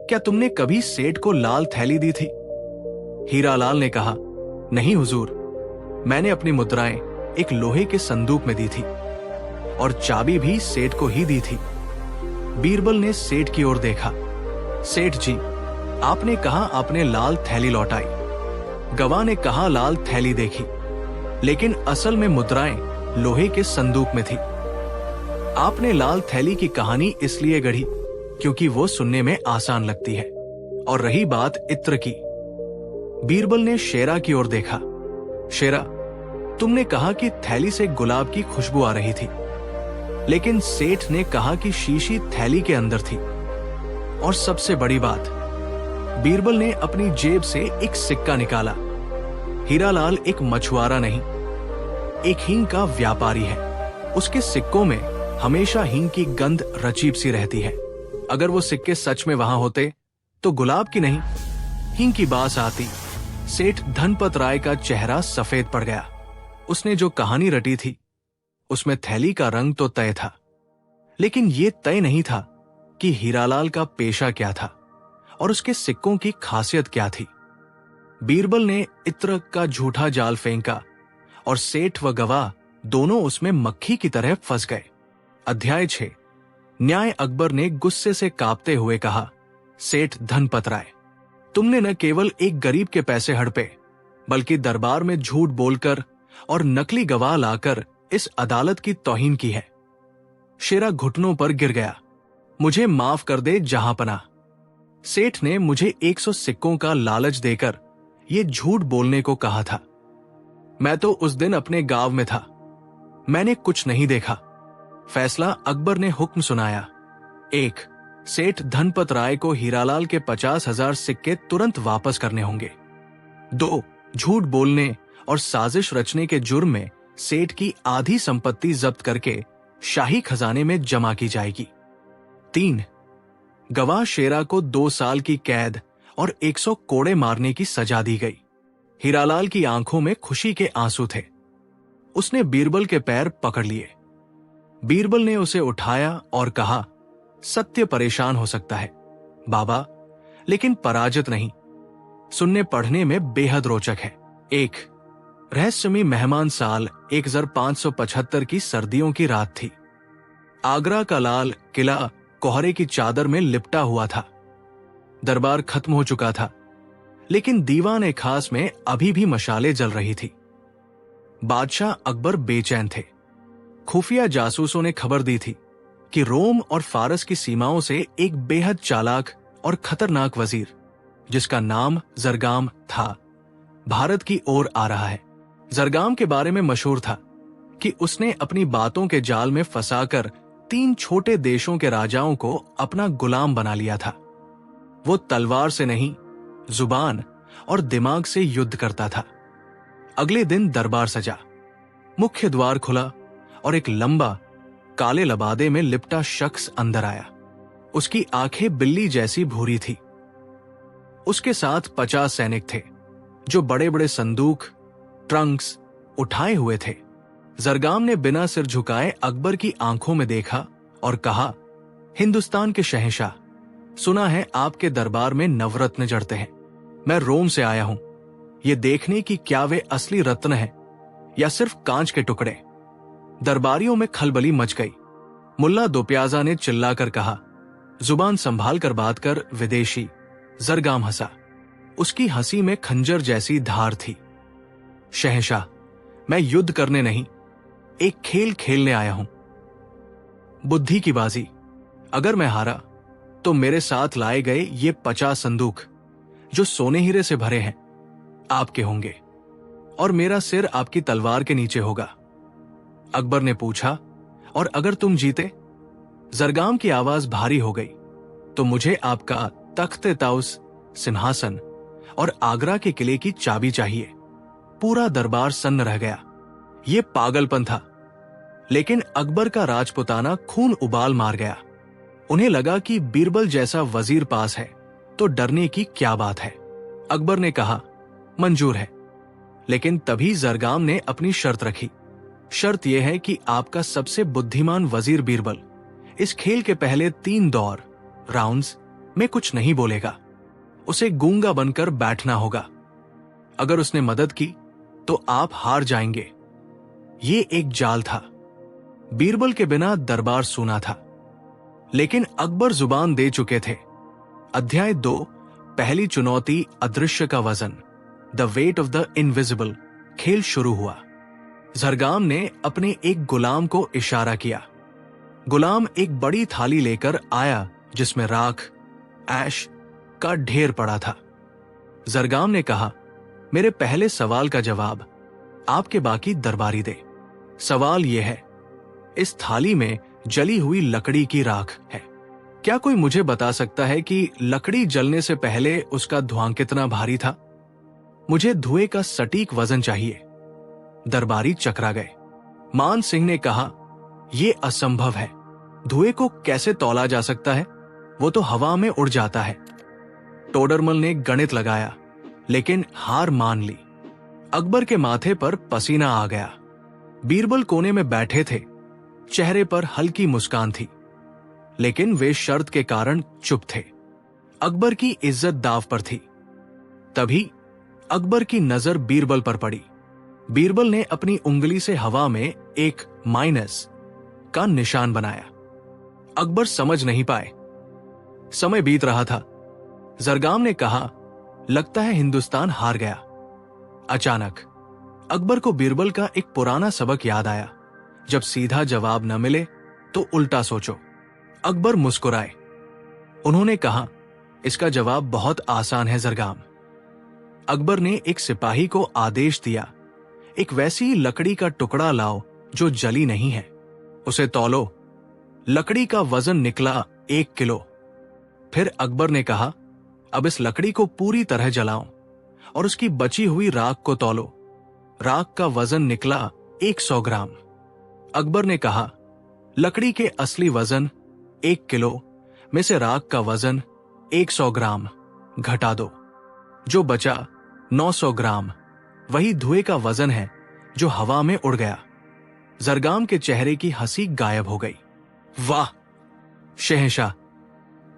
क्या तुमने कभी सेठ को लाल थैली दी थी? हीरालाल ने कहा, नहीं हुजूर, मैंने अपनी मुद्राएं एक लोहे के संदूक में दी थी और चाबी भी सेठ को ही दी थी। बीरबल ने सेठ की ओर देखा। सेठ जी, आपने कहा आपने लाल थैली लौटाई। गवाह ने कहा लाल थैली देखी, लेकिन असल में मुद्राएं लोहे के संदूक में थी। आपने लाल थैली की कहानी इसलिए गढ़ी क्योंकि वो सुनने में आसान लगती है। और रही बात इत्र की। बीरबल ने शेरा की ओर देखा। शेरा, तुमने कहा कि थैली से गुलाब की खुशबू आ रही थी, लेकिन सेठ ने कहा कि शीशी थैली के अंदर थी। और सबसे बड़ी बात, बीरबल ने अपनी जेब से एक सिक्का निकाला। हीरालाल एक मछुआरा नहीं, एक हींग का व्यापारी है। उसके सिक्कों में हमेशा हींग की गंध रचीब सी रहती है। अगर वो सिक्के सच में वहां होते तो गुलाब की नहीं, हींग की बास आती। सेठ धनपत राय का चेहरा सफेद पड़ गया। उसने जो कहानी रटी थी उसमें थैली का रंग तो तय था, लेकिन ये तय नहीं था कि हीरालाल का पेशा क्या था और उसके सिक्कों की खासियत क्या थी। बीरबल ने इत्र का झूठा जाल फेंका और सेठ व गवाह दोनों उसमें मक्खी की तरह फंस गए। अध्याय 6। न्याय अकबर ने गुस्से से कांपते हुए कहा, सेठ धनपत राय, तुमने न केवल एक गरीब के पैसे हड़पे, बल्कि दरबार में झूठ बोलकर और नकली गवाह लाकर इस अदालत की तौहीन की है। शेरा घुटनों पर गिर गया। मुझे माफ कर दे जहांपना। सेठ ने मुझे 100 सिक्कों का लालच देकर ये झूठ बोलने को कहा था। मैं तो उस दिन अपने गांव में था, मैंने कुछ नहीं देखा। फैसला अकबर ने हुक्म सुनाया। 1. सेठ धनपत राय को हीरालाल के 50,000 सिक्के तुरंत वापस करने होंगे। 2. झूठ बोलने और साजिश रचने के जुर्म में सेठ की आधी संपत्ति जब्त करके शाही खजाने में जमा की जाएगी। 3. गवाह शेरा को 2 साल की कैद और 100 कोड़े मारने की सजा दी गई। हीरालाल की आंखों में खुशी के आंसू थे। उसने बीरबल के पैर पकड़ लिए। बीरबल ने उसे उठाया और कहा, सत्य परेशान हो सकता है बाबा, लेकिन पराजित नहीं। सुनने पढ़ने में बेहद रोचक है। 1. रहस्यमयी मेहमान साल 1575 की सर्दियों की रात थी। आगरा का लाल किला कोहरे की चादर में लिपटा हुआ था। दरबार खत्म हो चुका था, लेकिन दीवान खास में अभी भी मशालें जल रही थी। बादशाह अकबर बेचैन थे। खुफिया जासूसों ने खबर दी थी कि रोम और फारस की सीमाओं से एक बेहद चालाक और खतरनाक वजीर, जिसका नाम जरगाम था, भारत की ओर आ रहा है। जरगाम के बारे में मशहूर था कि उसने अपनी बातों के जाल में फंसाकर 3 छोटे देशों के राजाओं को अपना गुलाम बना लिया था। वो तलवार से नहीं, जुबान और दिमाग से युद्ध करता था। अगले दिन दरबार सजा, मुख्य द्वार खुला और एक लंबा काले लबादे में लिपटा शख्स अंदर आया। उसकी आंखें बिल्ली जैसी भूरी थी। उसके साथ 50 सैनिक थे जो बड़े बड़े संदूक, ट्रंक्स उठाए हुए थे। जरगाम ने बिना सिर झुकाए अकबर की आंखों में देखा और कहा, हिंदुस्तान के शहंशाह, सुना है आपके दरबार में नवरत्न जड़ते हैं। मैं रोम से आया हूं, ये देखने की क्या वे असली रत्न हैं या सिर्फ कांच के टुकड़े। दरबारियों में खलबली मच गई। मुल्ला दोप्याजा ने चिल्लाकर कहा, जुबान संभाल कर बात कर विदेशी। जरगाम हंसा। उसकी हंसी में खंजर जैसी धार थी। शहंशाह, मैं युद्ध करने नहीं, एक खेल खेलने आया हूं। बुद्धि की बाजी। अगर मैं हारा तो मेरे साथ लाए गए ये 50 संदूक जो सोने हीरे से भरे हैं आपके होंगे और मेरा सिर आपकी तलवार के नीचे होगा। अकबर ने पूछा, और अगर तुम जीते? जरगाम की आवाज भारी हो गई, तो मुझे आपका तख्त ताउस, सिंहासन और आगरा के किले की चाबी चाहिए। पूरा दरबार सन्न रह गया। ये पागलपन था, लेकिन अकबर का राजपुताना खून उबाल मार गया। उन्हें लगा कि बीरबल जैसा वजीर पास है तो डरने की क्या बात है। अकबर ने कहा, मंजूर है। लेकिन तभी जरगाम ने अपनी शर्त रखी। शर्त यह है कि आपका सबसे बुद्धिमान वजीर बीरबल इस खेल के पहले 3 दौर राउंड्स में कुछ नहीं बोलेगा। उसे गूंगा बनकर बैठना होगा। अगर उसने मदद की तो आप हार जाएंगे। ये एक जाल था। बीरबल के बिना दरबार सूना था, लेकिन अकबर जुबान दे चुके थे। अध्याय 2, पहली चुनौती, अदृश्य का वजन, the weight of the invisible. खेल शुरू हुआ। जरगाम ने अपने एक गुलाम को इशारा किया। गुलाम एक बड़ी थाली लेकर आया जिसमें राख, ऐश का ढेर पड़ा था। जरगाम ने कहा, मेरे पहले सवाल का जवाब आपके बाकी दरबारी दे। सवाल यह है, इस थाली में जली हुई लकड़ी की राख है। क्या कोई मुझे बता सकता है कि लकड़ी जलने से पहले उसका धुआं कितना भारी था? मुझे धुएं का सटीक वजन चाहिए। दरबारी चकरा गए। मान सिंह ने कहा, यह असंभव है। धुएं को कैसे तौला जा सकता है? वो तो हवा में उड़ जाता है। टोडरमल ने गणित लगाया, लेकिन हार मान ली। अकबर के माथे पर पसीना आ गया। बीरबल कोने में बैठे थे। चेहरे पर हल्की मुस्कान थी, लेकिन वे शर्त के कारण चुप थे। अकबर की इज्जत दांव पर थी। तभी अकबर की नजर बीरबल पर पड़ी। बीरबल ने अपनी उंगली से हवा में एक माइनस का निशान बनाया। अकबर समझ नहीं पाए। समय बीत रहा था। जरगाम ने कहा, लगता है हिंदुस्तान हार गया। अचानक अकबर को बीरबल का एक पुराना सबक याद आया, जब सीधा जवाब न मिले तो उल्टा सोचो। अकबर मुस्कुराए। उन्होंने कहा, इसका जवाब बहुत आसान है जरगाम। अकबर ने एक सिपाही को आदेश दिया, एक वैसी लकड़ी का टुकड़ा लाओ जो जली नहीं है, उसे तौलो। लकड़ी का वजन निकला 1 किलो। फिर अकबर ने कहा, अब इस लकड़ी को पूरी तरह जलाओ और उसकी बची हुई राख को तौलो। राख का वजन निकला 100 ग्राम। अकबर ने कहा, लकड़ी के असली वजन 1 किलो में से राख का वजन 100 ग्राम घटा दो। जो बचा 900 ग्राम, वही धुएं का वजन है जो हवा में उड़ गया। जरगाम के चेहरे की हंसी गायब हो गई। वाह शहंशाह,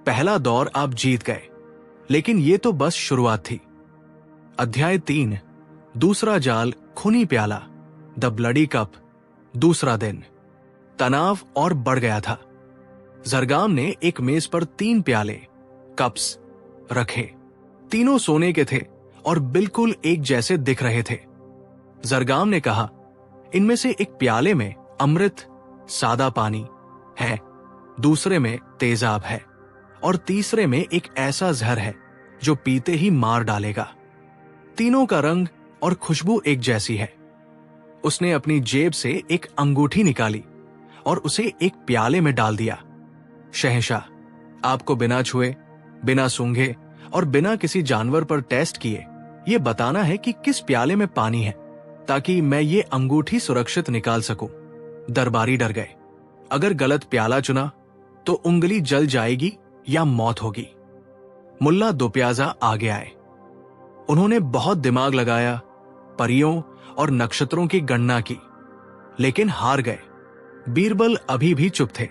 पहला दौर आप जीत गए, लेकिन यह तो बस शुरुआत थी। अध्याय 3, दूसरा जाल खूनी प्याला, द ब्लडी कप। दूसरा दिन तनाव और बढ़ गया था। जरगाम ने एक मेज पर 3 प्याले, कप्स रखे। तीनों सोने के थे और बिल्कुल एक जैसे दिख रहे थे। जरगाम ने कहा, इनमें से एक प्याले में अमृत, सादा पानी है, दूसरे में तेजाब है और तीसरे में एक ऐसा जहर है जो पीते ही मार डालेगा। तीनों का रंग और खुशबू एक जैसी है। उसने अपनी जेब से एक अंगूठी निकाली और उसे एक प्याले में डाल दिया। शहंशाह, आपको बिना छुए, बिना सूंघे और बिना किसी जानवर पर टेस्ट किए ये बताना है कि किस प्याले में पानी है, ताकि मैं ये अंगूठी सुरक्षित निकाल सकूं। दरबारी डर गए। अगर गलत प्याला चुना तो उंगली जल जाएगी या मौत होगी। मुल्ला दोप्याजा आगे आए। उन्होंने बहुत दिमाग लगाया, परियों और नक्षत्रों की गणना की, लेकिन हार गए। बीरबल अभी भी चुप थे,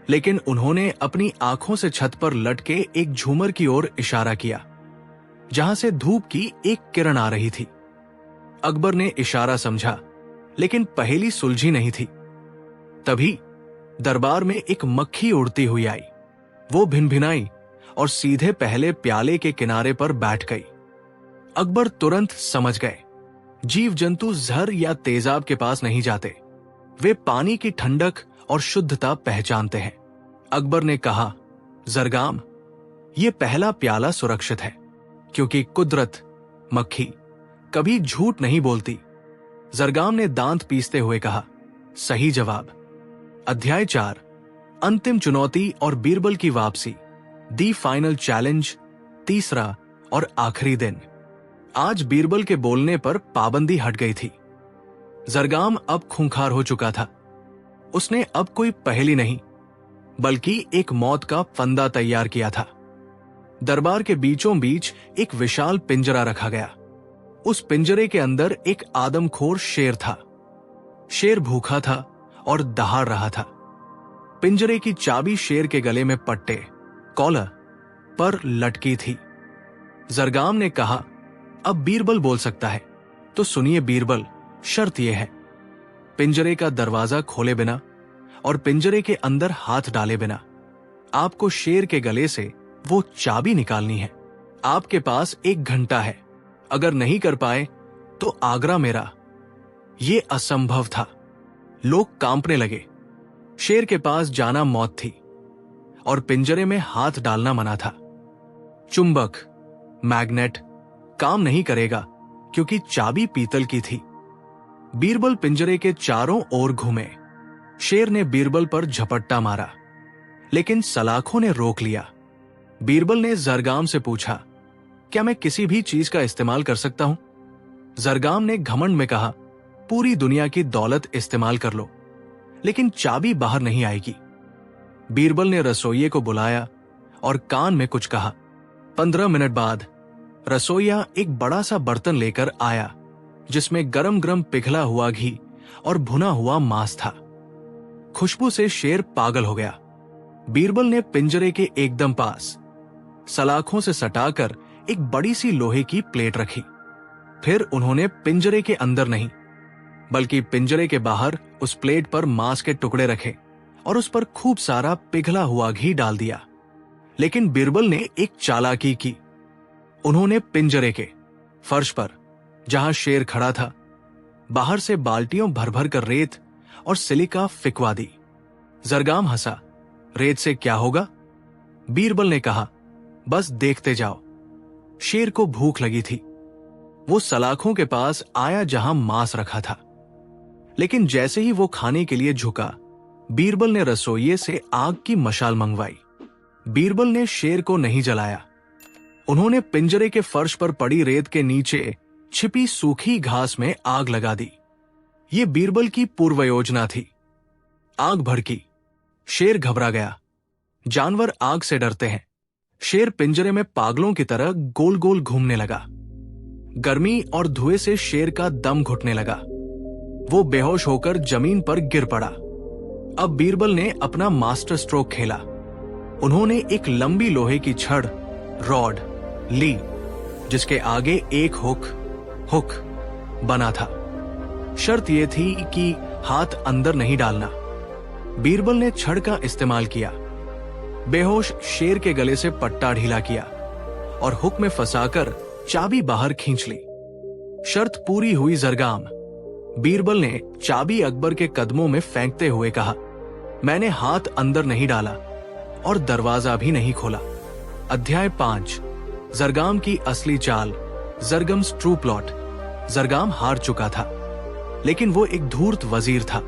लेकिन उन्होंने अपनी आंखों से छत पर लटके एक झूमर की ओर इशारा किया, जहां से धूप की एक किरण आ रही थी। अकबर ने इशारा समझा, लेकिन पहेली सुलझी नहीं थी। तभी दरबार में एक मक्खी उड़ती हुई आई। वो भिनभिनाई और सीधे पहले प्याले के किनारे पर बैठ गई। अकबर तुरंत समझ गए, जीव जंतु जहर या तेजाब के पास नहीं जाते, वे पानी की ठंडक और शुद्धता पहचानते हैं। अकबर ने कहा, जरगाम, ये पहला प्याला सुरक्षित है, क्योंकि कुदरत, मक्खी कभी झूठ नहीं बोलती। जरगाम ने दांत पीसते हुए कहा, सही जवाब। अध्याय 4, अंतिम चुनौती और बीरबल की वापसी, दी फाइनल चैलेंज। तीसरा और आखिरी दिन। आज बीरबल के बोलने पर पाबंदी हट गई थी। जरगाम अब खूंखार हो चुका था। उसने अब कोई पहेली नहीं, बल्कि एक मौत का फंदा तैयार किया था। दरबार के बीचों बीच एक विशाल पिंजरा रखा गया। उस पिंजरे के अंदर एक आदमखोर शेर था। शेर भूखा था और दहाड़ रहा था। पिंजरे की चाबी शेर के गले में पट्टे, कॉलर पर लटकी थी। जरगाम ने कहा, अब बीरबल बोल सकता है, तो सुनिए बीरबल, शर्त यह है, पिंजरे का दरवाजा खोले बिना और पिंजरे के अंदर हाथ डाले बिना आपको शेर के गले से वो चाबी निकालनी है। आपके पास 1 घंटा है। अगर नहीं कर पाए तो आगरा मेरा। ये असंभव था। लोग कांपने लगे। शेर के पास जाना मौत थी और पिंजरे में हाथ डालना मना था। चुंबक, मैग्नेट काम नहीं करेगा क्योंकि चाबी पीतल की थी। बीरबल पिंजरे के चारों ओर घूमे। शेर ने बीरबल पर झपट्टा मारा, लेकिन सलाखों ने रोक लिया। बीरबल ने जरगाम से पूछा, क्या मैं किसी भी चीज का इस्तेमाल कर सकता हूं? जरगाम ने घमंड में कहा, पूरी दुनिया की दौलत इस्तेमाल कर लो, लेकिन चाबी बाहर नहीं आएगी। बीरबल ने रसोइये को बुलाया और कान में कुछ कहा। 15 मिनट बाद रसोइया एक बड़ा सा बर्तन लेकर आया जिसमें गरम गरम पिघला हुआ घी और भुना हुआ मांस था। खुशबू से शेर पागल हो गया। बीरबल ने पिंजरे के एकदम पास सलाखों से सटाकर एक बड़ी सी लोहे की प्लेट रखी। फिर उन्होंने पिंजरे के अंदर नहीं बल्कि पिंजरे के बाहर उस प्लेट पर मांस के टुकड़े रखे और उस पर खूब सारा पिघला हुआ घी डाल दिया। लेकिन बीरबल ने एक चालाकी की। उन्होंने पिंजरे के फर्श पर, जहां शेर खड़ा था, बाहर से बाल्टियों भर भर कर रेत और सिलिका फिकवा दी। जरगाम हंसा, रेत से क्या होगा? बीरबल ने कहा, बस देखते जाओ। शेर को भूख लगी थी। वो सलाखों के पास आया जहां मांस रखा था, लेकिन जैसे ही वो खाने के लिए झुका, बीरबल ने रसोइये से आग की मशाल मंगवाई। बीरबल ने शेर को नहीं जलाया। उन्होंने पिंजरे के फर्श पर पड़ी रेत के नीचे छिपी सूखी घास में आग लगा दी। ये बीरबल की पूर्व योजना थी। आग भड़की। शेर घबरा गया। जानवर आग से डरते हैं। शेर पिंजरे में पागलों की तरह गोल गोल घूमने लगा। गर्मी और धुएं से शेर का दम घुटने लगा। वो बेहोश होकर जमीन पर गिर पड़ा। अब बीरबल ने अपना मास्टर स्ट्रोक खेला। उन्होंने एक लंबी लोहे की छड़, रॉड ली, जिसके आगे एक हुक बना था। शर्त यह थी कि हाथ अंदर नहीं डालना। बीरबल ने छड़ का इस्तेमाल किया। बेहोश शेर के गले से पट्टा ढीला किया और हुक में फंसाकर चाबी बाहर खींच ली। शर्त पूरी हुई जरगाम। बीरबल ने चाबी अकबर के कदमों में फेंकते हुए कहा, मैंने हाथ अंदर नहीं डाला और दरवाजा भी नहीं खोला। अध्याय 5। जरगाम की असली चाल, जरगम्स ट्रू प्लॉट। जरगाम हार चुका था, लेकिन वो एक धूर्त वजीर था।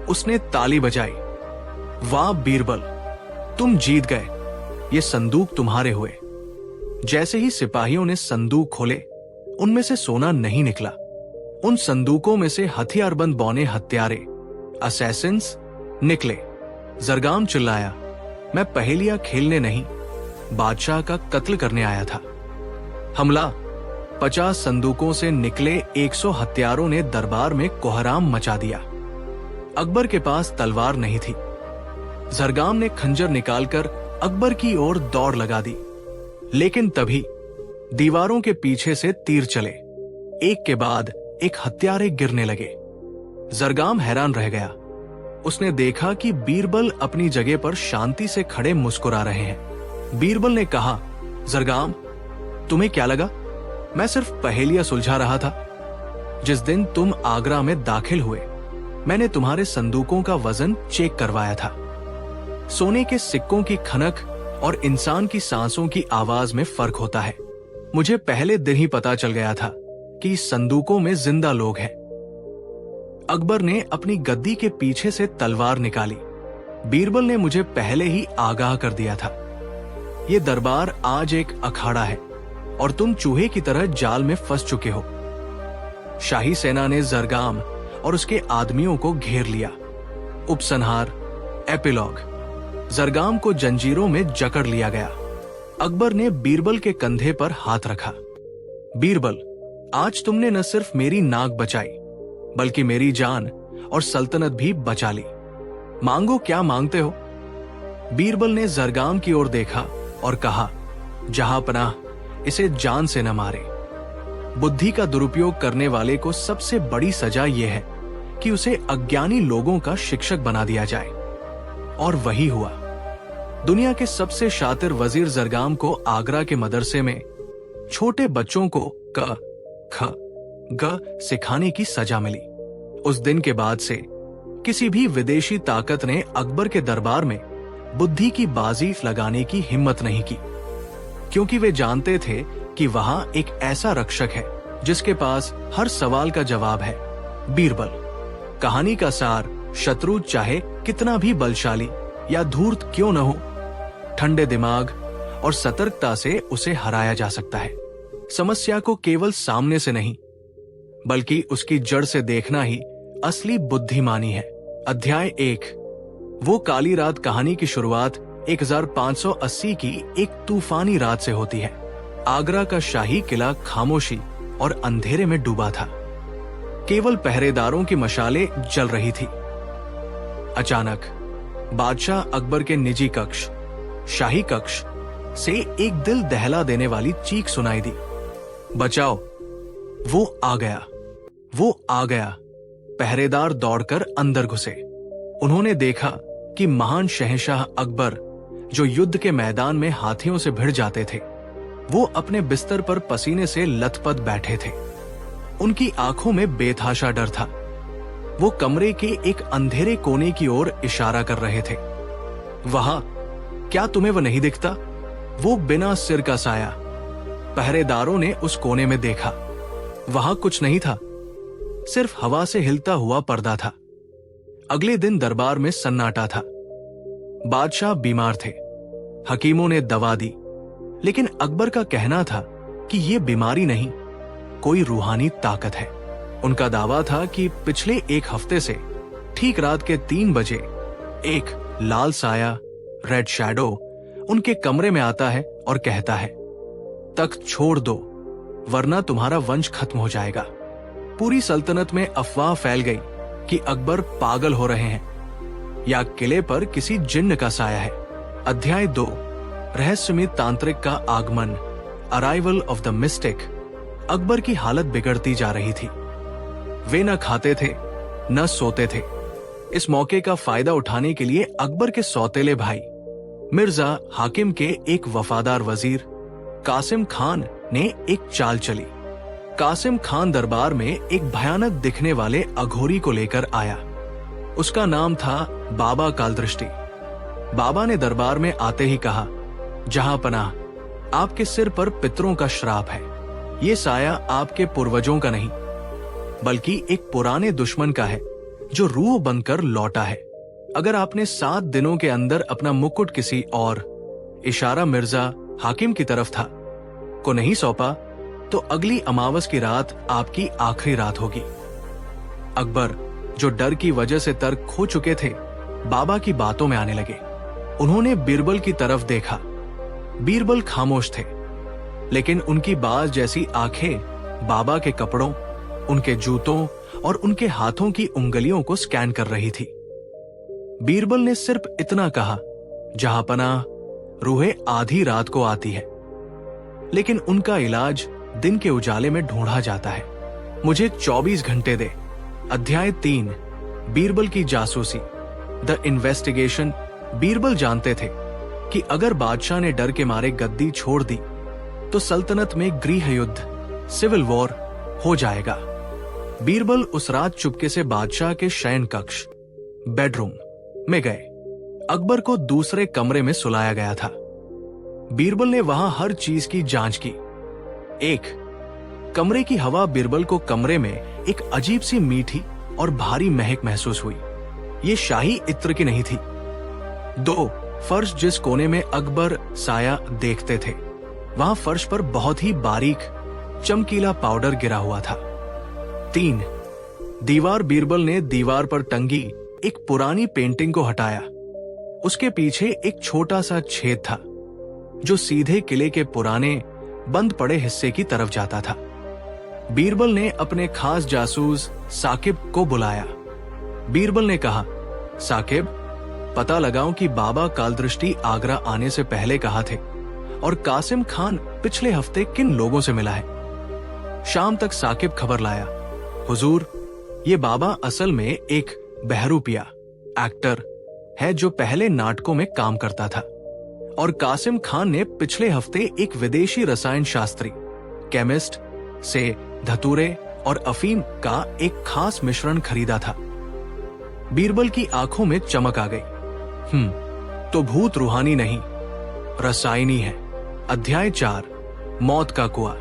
उसने ताली बजाई। वाह बीरबल, तुम जीत गए। ये संदूक तुम्हारे हुए। जैसे ही सिपाहियों ने संदूक खोले, उनमें से सोना नहीं निकला। उन संदूकों में से हथियारबंद बौने हत्यारे, असैसिन्स, निकले। जरगाम चिल्लाया, मैं पहेलियां खेलने नहीं, बादशाह का कत्ल करने आया था। हमला। 50 संदूकों से निकले 100 हत्यारों ने दरबार में कोहराम मचा दिया। अकबर के पास तलवार नहीं थी। जरगाम ने खंजर निकालकर अकबर की ओर दौड़ लगा दी, लेकिन तभी दीवारों के पीछे से तीर चले। एक के बाद एक हत्यारे गिरने लगे। जरगाम हैरान रह गया। उसने देखा कि बीरबल अपनी जगह पर शांति से खड़े मुस्कुरा रहे हैं। बीरबल ने कहा, जरगाम, तुम्हें क्या लगा? मैं सिर्फ पहेलियां सुलझा रहा था। जिस दिन तुम आगरा में दाखिल हुए, मैंने तुम्हारे संदूकों का वजन चेक करवाया था। सोने के सिक्कों की खनक और इंसान की सांसों की आवाज में फर्क होता है। मुझे पहले दिन ही पता चल गया था कि इस संदूकों में जिंदा लोग हैं। अकबर ने अपनी गद्दी के पीछे से तलवार निकाली। बीरबल ने मुझे पहले ही आगाह कर दिया था। ये दरबार आज एक अखाड़ा है और तुम चूहे की तरह जाल में फंस चुके हो। शाही सेना ने जरगाम और उसके आदमियों को घेर लिया। उपसंहार, एपिलॉग। जरगाम को जंजीरों में जकड़ लिया गया। अकबर ने बीरबल के कंधे पर हाथ रखा। बीरबल, आज तुमने न सिर्फ मेरी नाक बचाई, बल्कि मेरी जान और सल्तनत भी बचा ली। मांगो, क्या मांगते हो? बीरबल ने जरगाम की ओर देखा और कहा, जहां पनाह, इसे जान से न मारे। बुद्धि का दुरुपयोग करने वाले को सबसे बड़ी सजा यह है कि उसे अज्ञानी लोगों का शिक्षक बना दिया जाए। और वही हुआ। दुनिया के सबसे शातिर वजीर जरगाम को आगरा के मदरसे में छोटे बच्चों को क, ख, ग सिखाने की सजा मिली। उस दिन के बाद से किसी भी विदेशी ताकत ने अकबर के दरबार में बुद्धि की बाजी लगाने की हिम्मत नहीं की, क्योंकि वे जानते थे कि वहां एक ऐसा रक्षक है जिसके पास हर सवाल का जवाब है। बीरबल। कहानी का सार, शत्रु चाहे कितना भी बलशाली या धूर्त क्यों न हो, ठंडे दिमाग और सतर्कता से उसे हराया जा सकता है। समस्या को केवल सामने से नहीं बल्कि उसकी जड़ से देखना ही असली बुद्धिमानी है। अध्याय 1। वो काली रात कहानी की शुरुआत 1580 की एक तूफानी रात से होती है। आगरा का शाही किला खामोशी और अंधेरे में डूबा था। केवल पहरेदारों की मशालें जल रही थी। अचानक बादशाह अकबर के निजी कक्ष, शाही कक्ष से एक दिल दहला देने वाली चीख सुनाई दी। बचाओ, वो आ गया, वो आ गया। पहरेदार दौड़कर अंदर घुसे। उन्होंने देखा कि महान शहंशाह अकबर, जो युद्ध के मैदान में हाथियों से भिड़ जाते थे, वो अपने बिस्तर पर पसीने से लथपथ बैठे थे। उनकी आंखों में बेतहाशा डर था। वो कमरे के एक अंधेरे कोने की ओर इशारा कर रहे थे। वहां, क्या तुम्हें वो नहीं दिखता? वो बिना सिर का साया। पहरेदारों ने उस कोने में देखा। वहां कुछ नहीं था, सिर्फ हवा से हिलता हुआ पर्दा था। अगले दिन दरबार में सन्नाटा था। बादशाह बीमार थे। हकीमों ने दवा दी, लेकिन अकबर का कहना था कि यह बीमारी नहीं, कोई रूहानी ताकत है। उनका दावा था कि पिछले एक हफ्ते से ठीक रात के 3 बजे एक लाल साया, रेड शैडो, उनके कमरे में आता है और कहता है, तख्त छोड़ दो वरना तुम्हारा वंश खत्म हो जाएगा। पूरी सल्तनत में अफवाह फैल गई कि अकबर पागल हो रहे हैं या किले पर किसी जिन्न का साया है। अध्याय 2। रहस्यमय तांत्रिक का आगमन, arrival of the mystic. Akbar की हालत बिगड़ती जा रही थी। वे न खाते थे न सोते थे। इस मौके का फायदा उठाने के लिए अकबर के सौतेले भाई मिर्जा हाकिम के एक वफादार वजीर कासिम खान ने एक चाल चली। कासिम खान दरबार में एक भयानक दिखने वाले अघोरी को लेकर आया। उसका नाम था बाबा कालदृष्टि। बाबा ने दरबार में आते ही कहा, जहां पनाह, आपके सिर पर पितरों का श्राप है। ये साया आपके पूर्वजों का नहीं बल्कि एक पुराने दुश्मन का है जो रूह बनकर लौटा है। अगर आपने 7 दिनों के अंदर अपना मुकुट किसी और, इशारा मिर्जा हाकिम की तरफ था, को नहीं सौंपा तो अगली अमावस की रात आपकी आखिरी रात होगी। अकबर, जो डर की वजह से तर्क खो चुके थे, बाबा की बातों में आने लगे। उन्होंने बीरबल की तरफ देखा। बीरबल खामोश थे, लेकिन उनकी बाज जैसी आंखें बाबा के कपड़ों, उनके जूतों और उनके हाथों की उंगलियों को स्कैन कर रही थी। बीरबल ने सिर्फ इतना कहा, जहां पनाह, रूहें आधी रात को आती है, लेकिन उनका इलाज दिन के उजाले में ढूंढा जाता है। मुझे 24 घंटे दे। अध्याय 3। बीरबल की जासूसी, द इन्वेस्टिगेशन। बीरबल जानते थे कि अगर बादशाह ने डर के मारे गद्दी छोड़ दी तो सल्तनत में गृह युद्ध, सिविल वॉर हो जाएगा। बीरबल उस रात चुपके से बादशाह के शयन कक्ष, बेडरूम में गए। अकबर को दूसरे कमरे में सुलाया गया था। बीरबल ने वहां हर चीज की जांच की। एक, कमरे की हवा बीरबल को कमरे में एक अजीब सी मीठी और भारी महक महसूस हुई। ये शाही इत्र की नहीं थी। 2, फर्श जिस कोने में अकबर साया देखते थे, वहां फर्श पर बहुत ही बारीक चमकीला पाउडर गिरा हुआ था। 3, दीवार। बीरबल ने दीवार पर टंगी एक पुरानी पेंटिंग को हटाया। उसके पीछे एक छोटा सा छेद था जो सीधे किले के पुराने बंद पड़े हिस्से की तरफ जाता था। बीरबल ने अपने खास जासूस साकिब को बुलाया। बीरबल ने कहा, साकिब, पता लगाओ कि बाबा कालदृष्टि आगरा आने से पहले कहा थे और कासिम खान पिछले हफ्ते किन लोगों से मिला है। शाम तक साकिब खबर लाया, हुजूर, ये बाबा असल में एक बहरूपिया एक्टर है जो पहले नाटकों में काम करता था, और कासिम खान ने पिछले हफ्ते एक विदेशी रसायन शास्त्री केमिस्ट से धतूरे और अफीम का एक खास मिश्रण खरीदा था। बीरबल की आंखों में चमक आ गई। तो भूत रूहानी नहीं, रसायनी है। अध्याय 4, मौत का कुआं,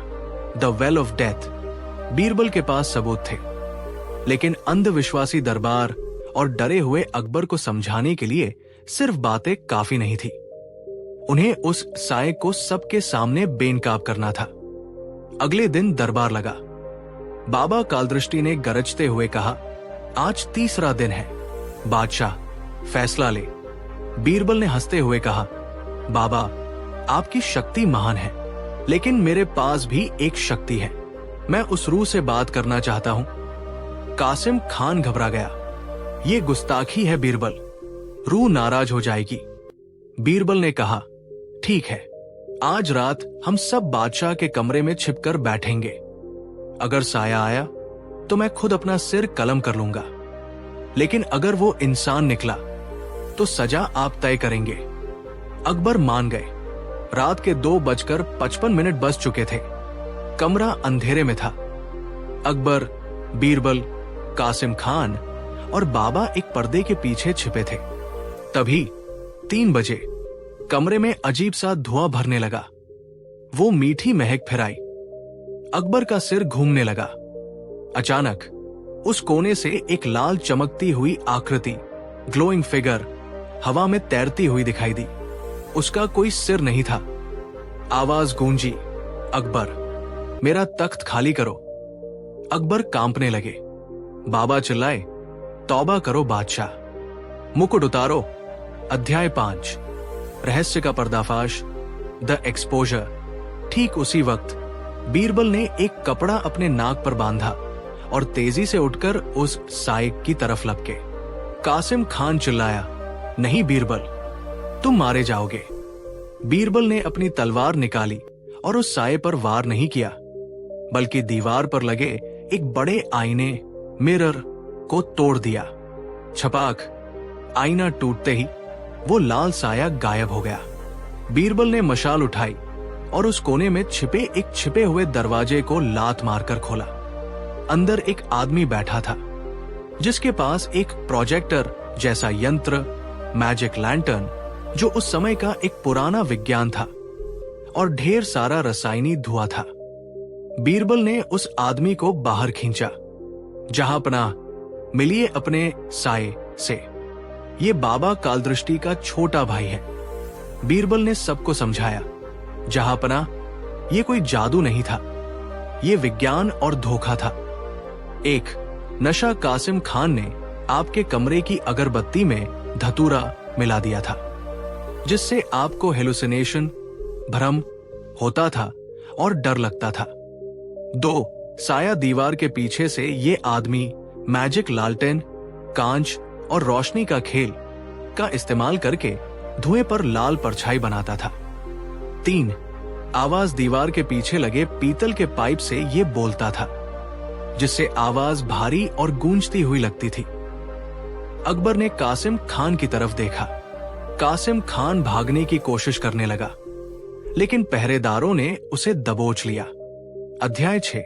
the well of death. Birbal के पास सबूत थे, लेकिन अंधविश्वासी दरबार और डरे हुए अकबर को समझाने के लिए सिर्फ बातें काफी नहीं थी। उन्हें उस साये को सबके सामने बेनकाब करना था। अगले दिन दरबार लगा। बाबा कालदृष्टि ने गरजते हुए कहा, आज तीसरा दिन है, बादशाह फैसला ले। बीरबल ने हंसते हुए कहा, बाबा आपकी शक्ति महान है, लेकिन मेरे पास भी एक शक्ति है। मैं उस रूह से बात करना चाहता हूं। कासिम खान घबरा गया। ये गुस्ताखी है बीरबल, रूह नाराज हो जाएगी। बीरबल ने कहा, ठीक है, आज रात हम सब बादशाह के कमरे में छिपकर बैठेंगे। अगर साया आया तो मैं खुद अपना सिर कलम कर लूंगा, लेकिन अगर वो इंसान निकला तो सजा आप तय करेंगे। अकबर मान गए। रात के 2:55 बज चुके थे। कमरा अंधेरे में था। अकबर, बीरबल, कासिम खान और बाबा एक पर्दे के पीछे छिपे थे। तभी 3 बजे कमरे में अजीब सा धुआं भरने लगा। वो मीठी महक फैलाई। अकबर का सिर घूमने लगा। अचानक उस कोने से एक लाल चमकती हुई आकृति, ग्लोइंग फिगर, हवा में तैरती हुई दिखाई दी। उसका कोई सिर नहीं था। आवाज गूंजी, अकबर, मेरा तख्त खाली करो। अकबर कांपने लगे। बाबा चिल्लाए, तौबा करो बादशाह, मुकुट उतारो। अध्याय 5, रहस्य का पर्दाफाश, द एक्सपोजर। ठीक उसी वक्त बीरबल ने एक कपड़ा अपने नाक पर बांधा और तेजी से उठकर उस साये की तरफ लपके। कासिम खान चिल्लाया, नहीं बीरबल, तुम मारे जाओगे। बीरबल ने अपनी तलवार निकाली और उस साये पर वार नहीं किया, बल्कि दीवार पर लगे एक बड़े आईने, मिरर, को तोड़ दिया। छपाक, आईना टूटते ही वो लाल साया गायब हो गया। बीरबल ने मशाल उठाई और उस कोने में छिपे एक छिपे हुए दरवाजे को लात मारकर खोला। अंदर एक आदमी बैठा था, जिसके पास एक प्रोजेक्टर जैसा यंत्र, मैजिक लैंटर्न, जो उस समय का एक पुराना विज्ञान था, और ढेर सारा रसायनी धुआं था। बीरबल ने उस आदमी को बाहर खींचा। जहां पनाह, मिलिए अपने साये से। ये बाबा कालदृष्टि का छोटा भाई है। बीरबल ने सबको समझाया, जहां पनाह, ये कोई जादू नहीं था, ये विज्ञान और धोखा था। एक नशा कासिम खान ने आपके कमरे की अगरबत्ती में धतूरा मिला दिया था, जिससे आपको हेलुसिनेशन, भ्रम होता था और डर लगता था। 2, साया दीवार के पीछे से ये आदमी मैजिक लालटेन, कांच और रोशनी का खेल का इस्तेमाल करके धुएं पर लाल परछाई बनाता था। 3, आवाज दीवार के पीछे लगे पीतल के पाइप से ये बोलता था, जिससे आवाज भारी और गूंजती हुई लगती थी। अकबर ने कासिम खान की तरफ देखा। कासिम खान भागने की कोशिश करने लगा, लेकिन पहरेदारों ने उसे दबोच लिया। अध्याय 6,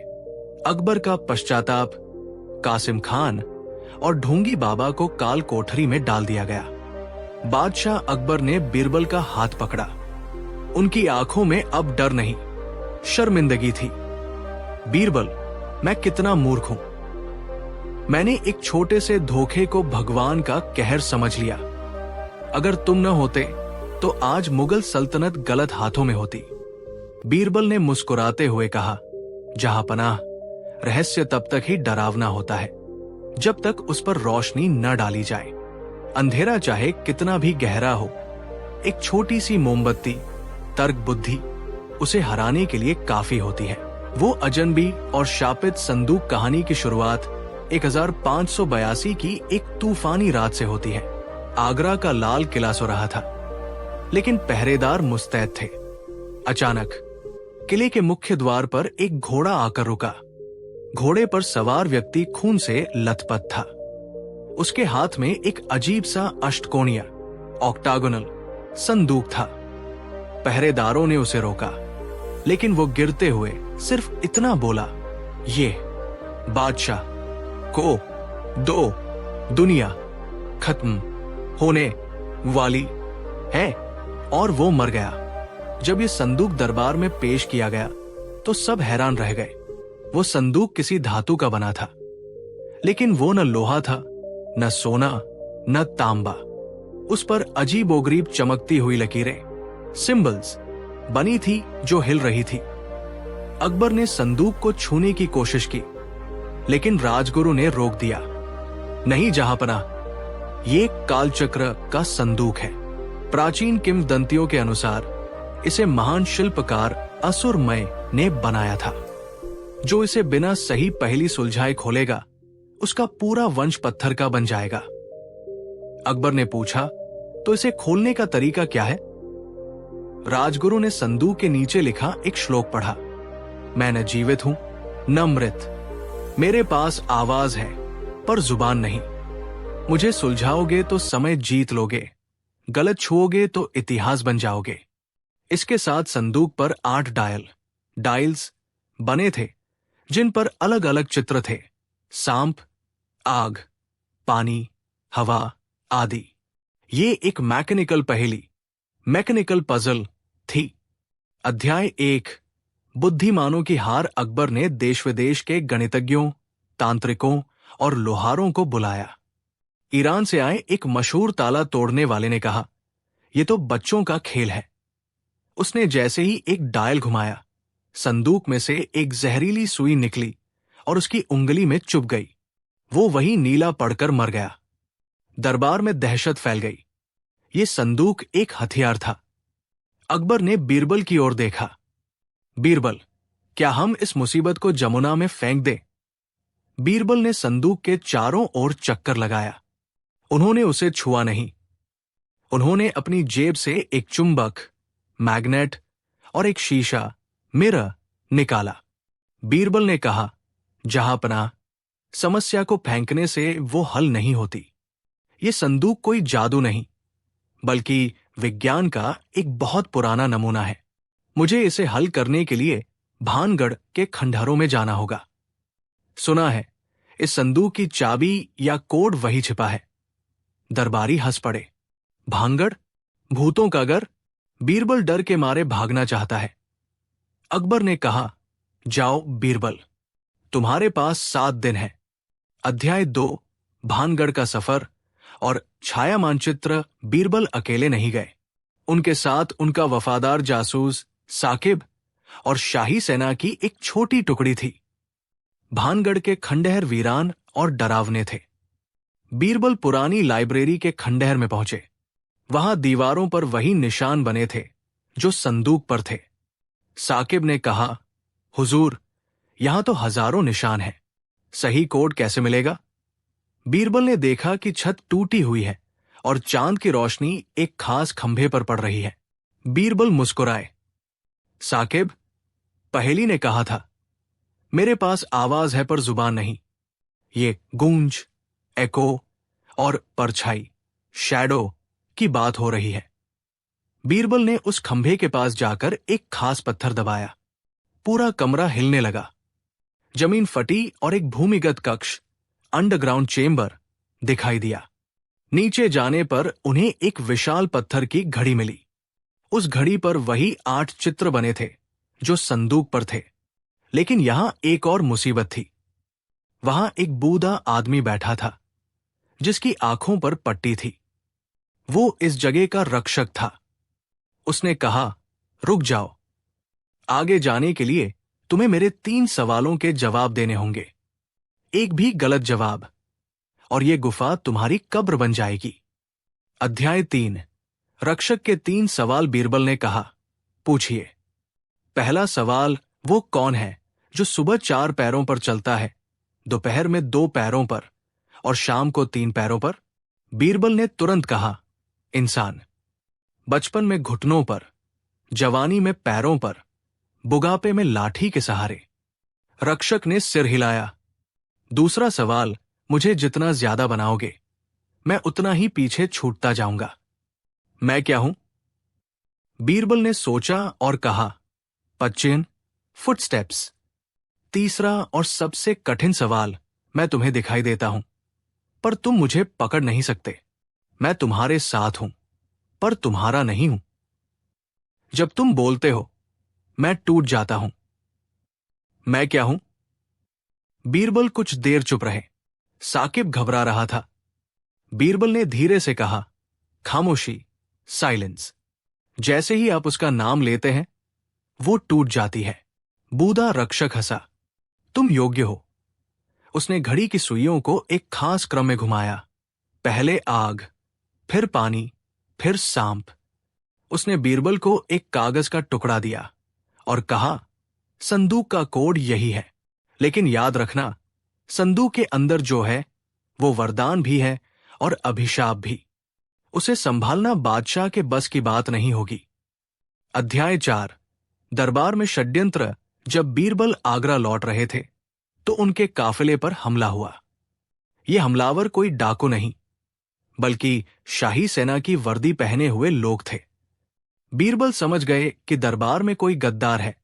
अकबर का पश्चाताप। कासिम खान और ढोंगी बाबा को काल कोठरी में डाल दिया गया। बादशाह अकबर ने बीरबल का हाथ पकड़ा। उनकी आंखों में अब डर नहीं, शर्मिंदगी थी। बीरबल, मैं कितना मूर्ख हूं। मैंने एक छोटे से धोखे को भगवान का कहर समझ लिया। अगर तुम न होते तो आज मुगल सल्तनत गलत हाथों में होती। बीरबल ने मुस्कुराते हुए कहा, जहां पनाह, रहस्य तब तक ही डरावना होता है जब तक उस पर रोशनी न डाली जाए। अंधेरा चाहे कितना भी गहरा हो, एक छोटी सी मोमबत्ती, तर्क बुद्धि, उसे हराने के लिए काफी होती है। वो अजनबी और शापित संदूक कहानी की शुरुआत 1582 की एक तूफानी रात से होती है। आगरा का लाल किला सो रहा था, लेकिन पहरेदार मुस्तैद थे। अचानक किले के मुख्य द्वार पर एक घोड़ा आकर रुका। घोड़े पर सवार व्यक्ति खून से लथपथ था। उसके हाथ में एक अजीब सा अष्टकोणीय, ऑक्टागोनल संदूक था। पहरेदारों ने उसे रोका, लेकिन वो गिरते हुए सिर्फ इतना बोला, ये बादशाह को दो, दुनिया खत्म होने वाली है। और वो मर गया। जब ये संदूक दरबार में पेश किया गया तो सब हैरान रह गए। वो संदूक किसी धातु का बना था, लेकिन वो न लोहा था, न सोना, न तांबा। उस पर अजीबोगरीब चमकती हुई लकीरें, सिंबल्स बनी थी जो हिल रही थी। अकबर ने संदूक को छूने की कोशिश की, लेकिन राजगुरु ने रोक दिया। नहीं जहांपनाह, ये कालचक्र का संदूक है। प्राचीन किंवदंतियों के अनुसार इसे महान शिल्पकार असुरमय ने बनाया था। जो इसे बिना सही पहेली सुलझाए खोलेगा, उसका पूरा वंश पत्थर का बन जाएगा। अकबर ने पूछा, तो इसे खोलने का तरीका क्या है? राजगुरु ने संदूक के नीचे लिखा एक श्लोक पढ़ा। मैं न जीवित हूं न मृत, मेरे पास आवाज है पर जुबान नहीं। मुझे सुलझाओगे तो समय जीत लोगे, गलत छुओगे तो इतिहास बन जाओगे। इसके साथ संदूक पर 8 डायल्स बने थे, जिन पर अलग अलग चित्र थे। सांप, आग, पानी, हवा आदि। ये एक मैकेनिकल पजल थी। अध्याय 1, बुद्धिमानों की हार। अकबर ने देश विदेश के गणितज्ञों, तांत्रिकों और लोहारों को बुलाया। ईरान से आए एक मशहूर ताला तोड़ने वाले ने कहा, यह तो बच्चों का खेल है। उसने जैसे ही एक डायल घुमाया, संदूक में से एक जहरीली सुई निकली और उसकी उंगली में चुभ गई। वो वही नीला पड़कर मर गया। दरबार में दहशत फैल गई। ये संदूक एक हथियार था। अकबर ने बीरबल की ओर देखा। बीरबल, क्या हम इस मुसीबत को जमुना में फेंक दें? बीरबल ने संदूक के चारों ओर चक्कर लगाया। उन्होंने उसे छुआ नहीं। उन्होंने अपनी जेब से एक चुंबक, मैग्नेट और एक शीशा, मिरर निकाला। बीरबल ने कहा, जहांपनाह, समस्या को फेंकने से वो हल नहीं होती। ये संदूक कोई जादू नहीं, बल्कि विज्ञान का एक बहुत पुराना नमूना है। मुझे इसे हल करने के लिए भानगढ़ के खंडहरों में जाना होगा। सुना है इस संदूक की चाबी या कोड वही छिपा है। दरबारी हंस पड़े। भानगढ़, भूतों का घर? बीरबल डर के मारे भागना चाहता है। अकबर ने कहा, जाओ बीरबल, तुम्हारे पास 7 दिन है। अध्याय 2, भानगढ़ का सफर और छाया मानचित्र। बीरबल अकेले नहीं गए। उनके साथ उनका वफादार जासूस साकिब और शाही सेना की एक छोटी टुकड़ी थी। भानगढ़ के खंडहर वीरान और डरावने थे। बीरबल पुरानी लाइब्रेरी के खंडहर में पहुंचे। वहां दीवारों पर वही निशान बने थे जो संदूक पर थे। साकिब ने कहा, हुजूर, यहां तो हजारों निशान हैं। सही कोड कैसे मिलेगा? बीरबल ने देखा कि छत टूटी हुई है और चांद की रोशनी एक खास खंभे पर पड़ रही है। बीरबल मुस्कुराए। साकिब, पहेली ने कहा था, मेरे पास आवाज है पर जुबान नहीं। ये गूंज, एको और परछाई, शैडो की बात हो रही है। बीरबल ने उस खंभे के पास जाकर एक खास पत्थर दबाया। पूरा कमरा हिलने लगा। जमीन फटी और एक भूमिगत कक्ष, अंडरग्राउंड चेंबर दिखाई दिया। नीचे जाने पर उन्हें एक विशाल पत्थर की घड़ी मिली। उस घड़ी पर वही 8 चित्र बने थे जो संदूक पर थे। लेकिन यहां एक और मुसीबत थी। वहां एक बूढ़ा आदमी बैठा था, जिसकी आंखों पर पट्टी थी। वो इस जगह का रक्षक था। उसने कहा, रुक जाओ। आगे जाने के लिए तुम्हें मेरे 3 सवालों के जवाब देने होंगे। एक भी गलत जवाब और ये गुफा तुम्हारी कब्र बन जाएगी। अध्याय 3, रक्षक के 3 सवाल। बीरबल ने कहा, पूछिए। पहला सवाल, वो कौन है जो सुबह 4 पैरों पर चलता है, दोपहर में 2 पैरों पर और शाम को 3 पैरों पर? बीरबल ने तुरंत कहा, इंसान। बचपन में घुटनों पर, जवानी में पैरों पर, बुढ़ापे में लाठी के सहारे। रक्षक ने सिर हिलाया। दूसरा सवाल, मुझे जितना ज्यादा बनाओगे, मैं उतना ही पीछे छूटता जाऊंगा। मैं क्या हूं? बीरबल ने सोचा और कहा, पच्चीन, फुटस्टेप्स। तीसरा और सबसे कठिन सवाल, मैं तुम्हें दिखाई देता हूं, पर तुम मुझे पकड़ नहीं सकते। मैं तुम्हारे साथ हूं, पर तुम्हारा नहीं हूं। जब तुम बोलते हो, मैं टूट जाता हूं। मैं क्या हूं? बीरबल कुछ देर चुप रहे। साकिब घबरा रहा था। बीरबल ने धीरे से कहा, खामोशी, साइलेंस। जैसे ही आप उसका नाम लेते हैं, वो टूट जाती है। बूढ़ा रक्षक हंसा। तुम योग्य हो। उसने घड़ी की सुइयों को एक खास क्रम में घुमाया। पहले आग, फिर पानी, फिर सांप। उसने बीरबल को एक कागज का टुकड़ा दिया और कहा, संदूक का कोड यही है, लेकिन याद रखना, संदूक के अंदर जो है वो वरदान भी है और अभिशाप भी। उसे संभालना बादशाह के बस की बात नहीं होगी। अध्याय 4। दरबार में षड्यंत्र। जब बीरबल आगरा लौट रहे थे तो उनके काफिले पर हमला हुआ। ये हमलावर कोई डाकू नहीं, बल्कि शाही सेना की वर्दी पहने हुए लोग थे। बीरबल समझ गए कि दरबार में कोई गद्दार है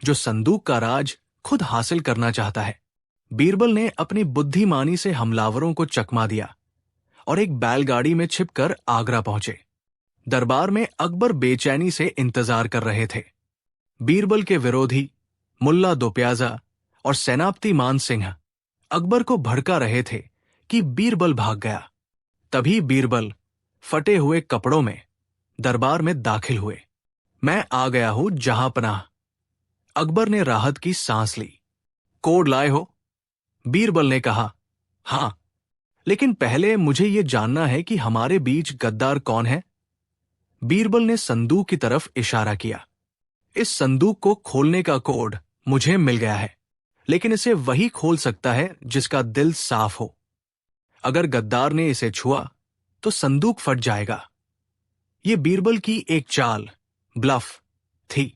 जो संदूक का राज खुद हासिल करना चाहता है। बीरबल ने अपनी बुद्धिमानी से हमलावरों को चकमा दिया और एक बैलगाड़ी में छिपकर आगरा पहुंचे। दरबार में अकबर बेचैनी से इंतजार कर रहे थे। बीरबल के विरोधी मुल्ला दोप्याजा और सेनापति मान सिंह अकबर को भड़का रहे थे कि बीरबल भाग गया। तभी बीरबल फटे हुए कपड़ों में दरबार में दाखिल हुए। मैं आ गया हूं जहांपनाह। अकबर ने राहत की सांस ली। कोड लाए हो? बीरबल ने कहा, हां, लेकिन पहले मुझे यह जानना है कि हमारे बीच गद्दार कौन है। बीरबल ने संदूक की तरफ इशारा किया। इस संदूक को खोलने का कोड मुझे मिल गया है, लेकिन इसे वही खोल सकता है जिसका दिल साफ हो। अगर गद्दार ने इसे छुआ तो संदूक फट जाएगा। यह बीरबल की एक चाल, ब्लफ थी।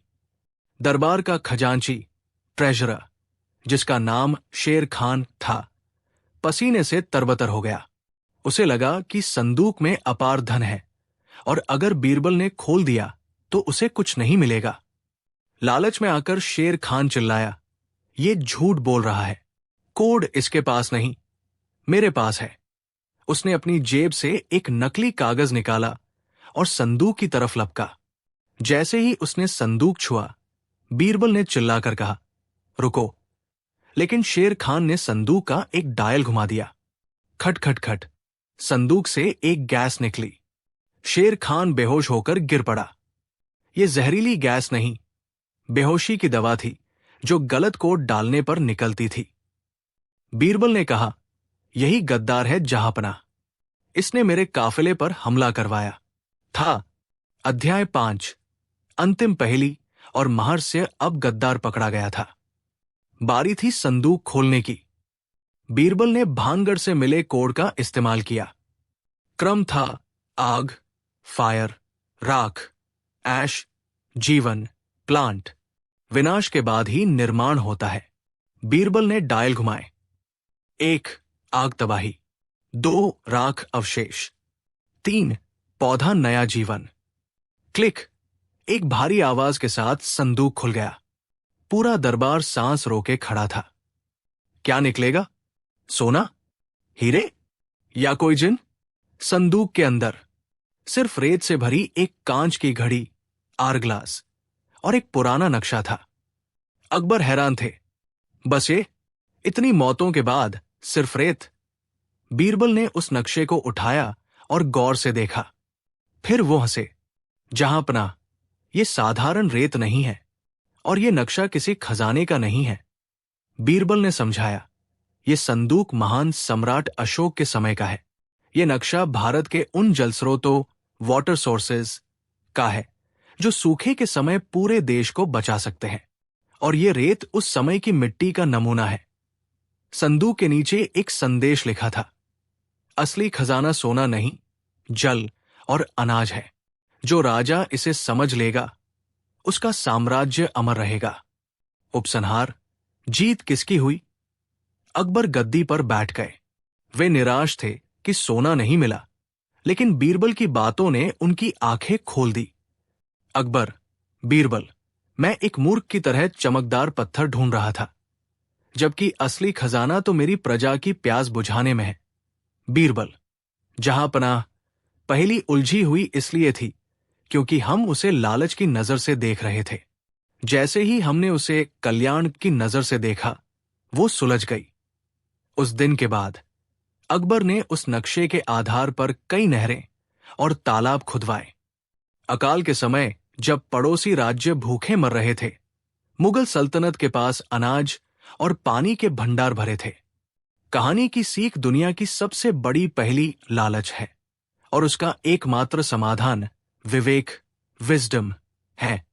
दरबार का खजांची, ट्रेजरर, जिसका नाम शेर खान था, पसीने से तरबतर हो गया। उसे लगा कि संदूक में अपार धन है और अगर बीरबल ने खोल दिया तो उसे कुछ नहीं मिलेगा। लालच में आकर शेर खान चिल्लाया, ये झूठ बोल रहा है। कोड इसके पास नहीं, मेरे पास है। उसने अपनी जेब से एक नकली कागज निकाला और संदूक की तरफ लपका। जैसे ही उसने संदूक छुआ, बीरबल ने चिल्लाकर कहा, रुको। लेकिन शेर खान ने संदूक का एक डायल घुमा दिया। खट खट खट, संदूक से एक गैस निकली। शेर खान बेहोश होकर गिर पड़ा। यह जहरीली गैस नहीं, बेहोशी की दवा थी जो गलत कोड डालने पर निकलती थी। बीरबल ने कहा, यही गद्दार है जहांपनाह। इसने मेरे काफिले पर हमला करवाया था। अध्याय 5। अंतिम पहेली और महर्ष्य। अब गद्दार पकड़ा गया था। बारी थी संदूक खोलने की। बीरबल ने भानगढ़ से मिले कोड का इस्तेमाल किया। क्रम था आग, फायर, राख, ऐश, जीवन, प्लांट। विनाश के बाद ही निर्माण होता है। बीरबल ने डायल घुमाए। 1 आग तबाही, 2 राख अवशेष, 3 पौधा नया जीवन। क्लिक। एक भारी आवाज के साथ संदूक खुल गया। पूरा दरबार सांस रोके खड़ा था। क्या निकलेगा? सोना, हीरे या कोई जिन? संदूक के अंदर सिर्फ रेत से भरी एक कांच की घड़ी, आरग्लास और एक पुराना नक्शा था। अकबर हैरान थे। बस ये, इतनी मौतों के बाद सिर्फ रेत? बीरबल ने उस नक्शे को उठाया और गौर से देखा। फिर वो हंसे। जहांपनाह, ये साधारण रेत नहीं है और ये नक्शा किसी खजाने का नहीं है। बीरबल ने समझाया, ये संदूक महान सम्राट अशोक के समय का है। ये नक्शा भारत के उन जलस्रोतों, वाटर सोर्सेज का है जो सूखे के समय पूरे देश को बचा सकते हैं। और ये रेत उस समय की मिट्टी का नमूना है। संदूक के नीचे एक संदेश लिखा था, असली खजाना सोना नहीं, जल और अनाज है। जो राजा इसे समझ लेगा, उसका साम्राज्य अमर रहेगा। उपसंहार, जीत किसकी हुई? अकबर गद्दी पर बैठ गए। वे निराश थे कि सोना नहीं मिला, लेकिन बीरबल की बातों ने उनकी आंखें खोल दी। अकबर, बीरबल, मैं एक मूर्ख की तरह चमकदार पत्थर ढूंढ रहा था, जबकि असली खजाना तो मेरी प्रजा की प्यास बुझाने में है। बीरबल, जहांपनाह, पहेली उलझी हुई इसलिए थी क्योंकि हम उसे लालच की नजर से देख रहे थे। जैसे ही हमने उसे कल्याण की नजर से देखा, वो सुलझ गई। उस दिन के बाद अकबर ने उस नक्शे के आधार पर कई नहरें और तालाब खुदवाए। अकाल के समय जब पड़ोसी राज्य भूखे मर रहे थे, मुगल सल्तनत के पास अनाज और पानी के भंडार भरे थे। कहानी की सीख दुनिया की सबसे बड़ी पहेली लालच है और उसका एकमात्र समाधान विवेक, विजडम है।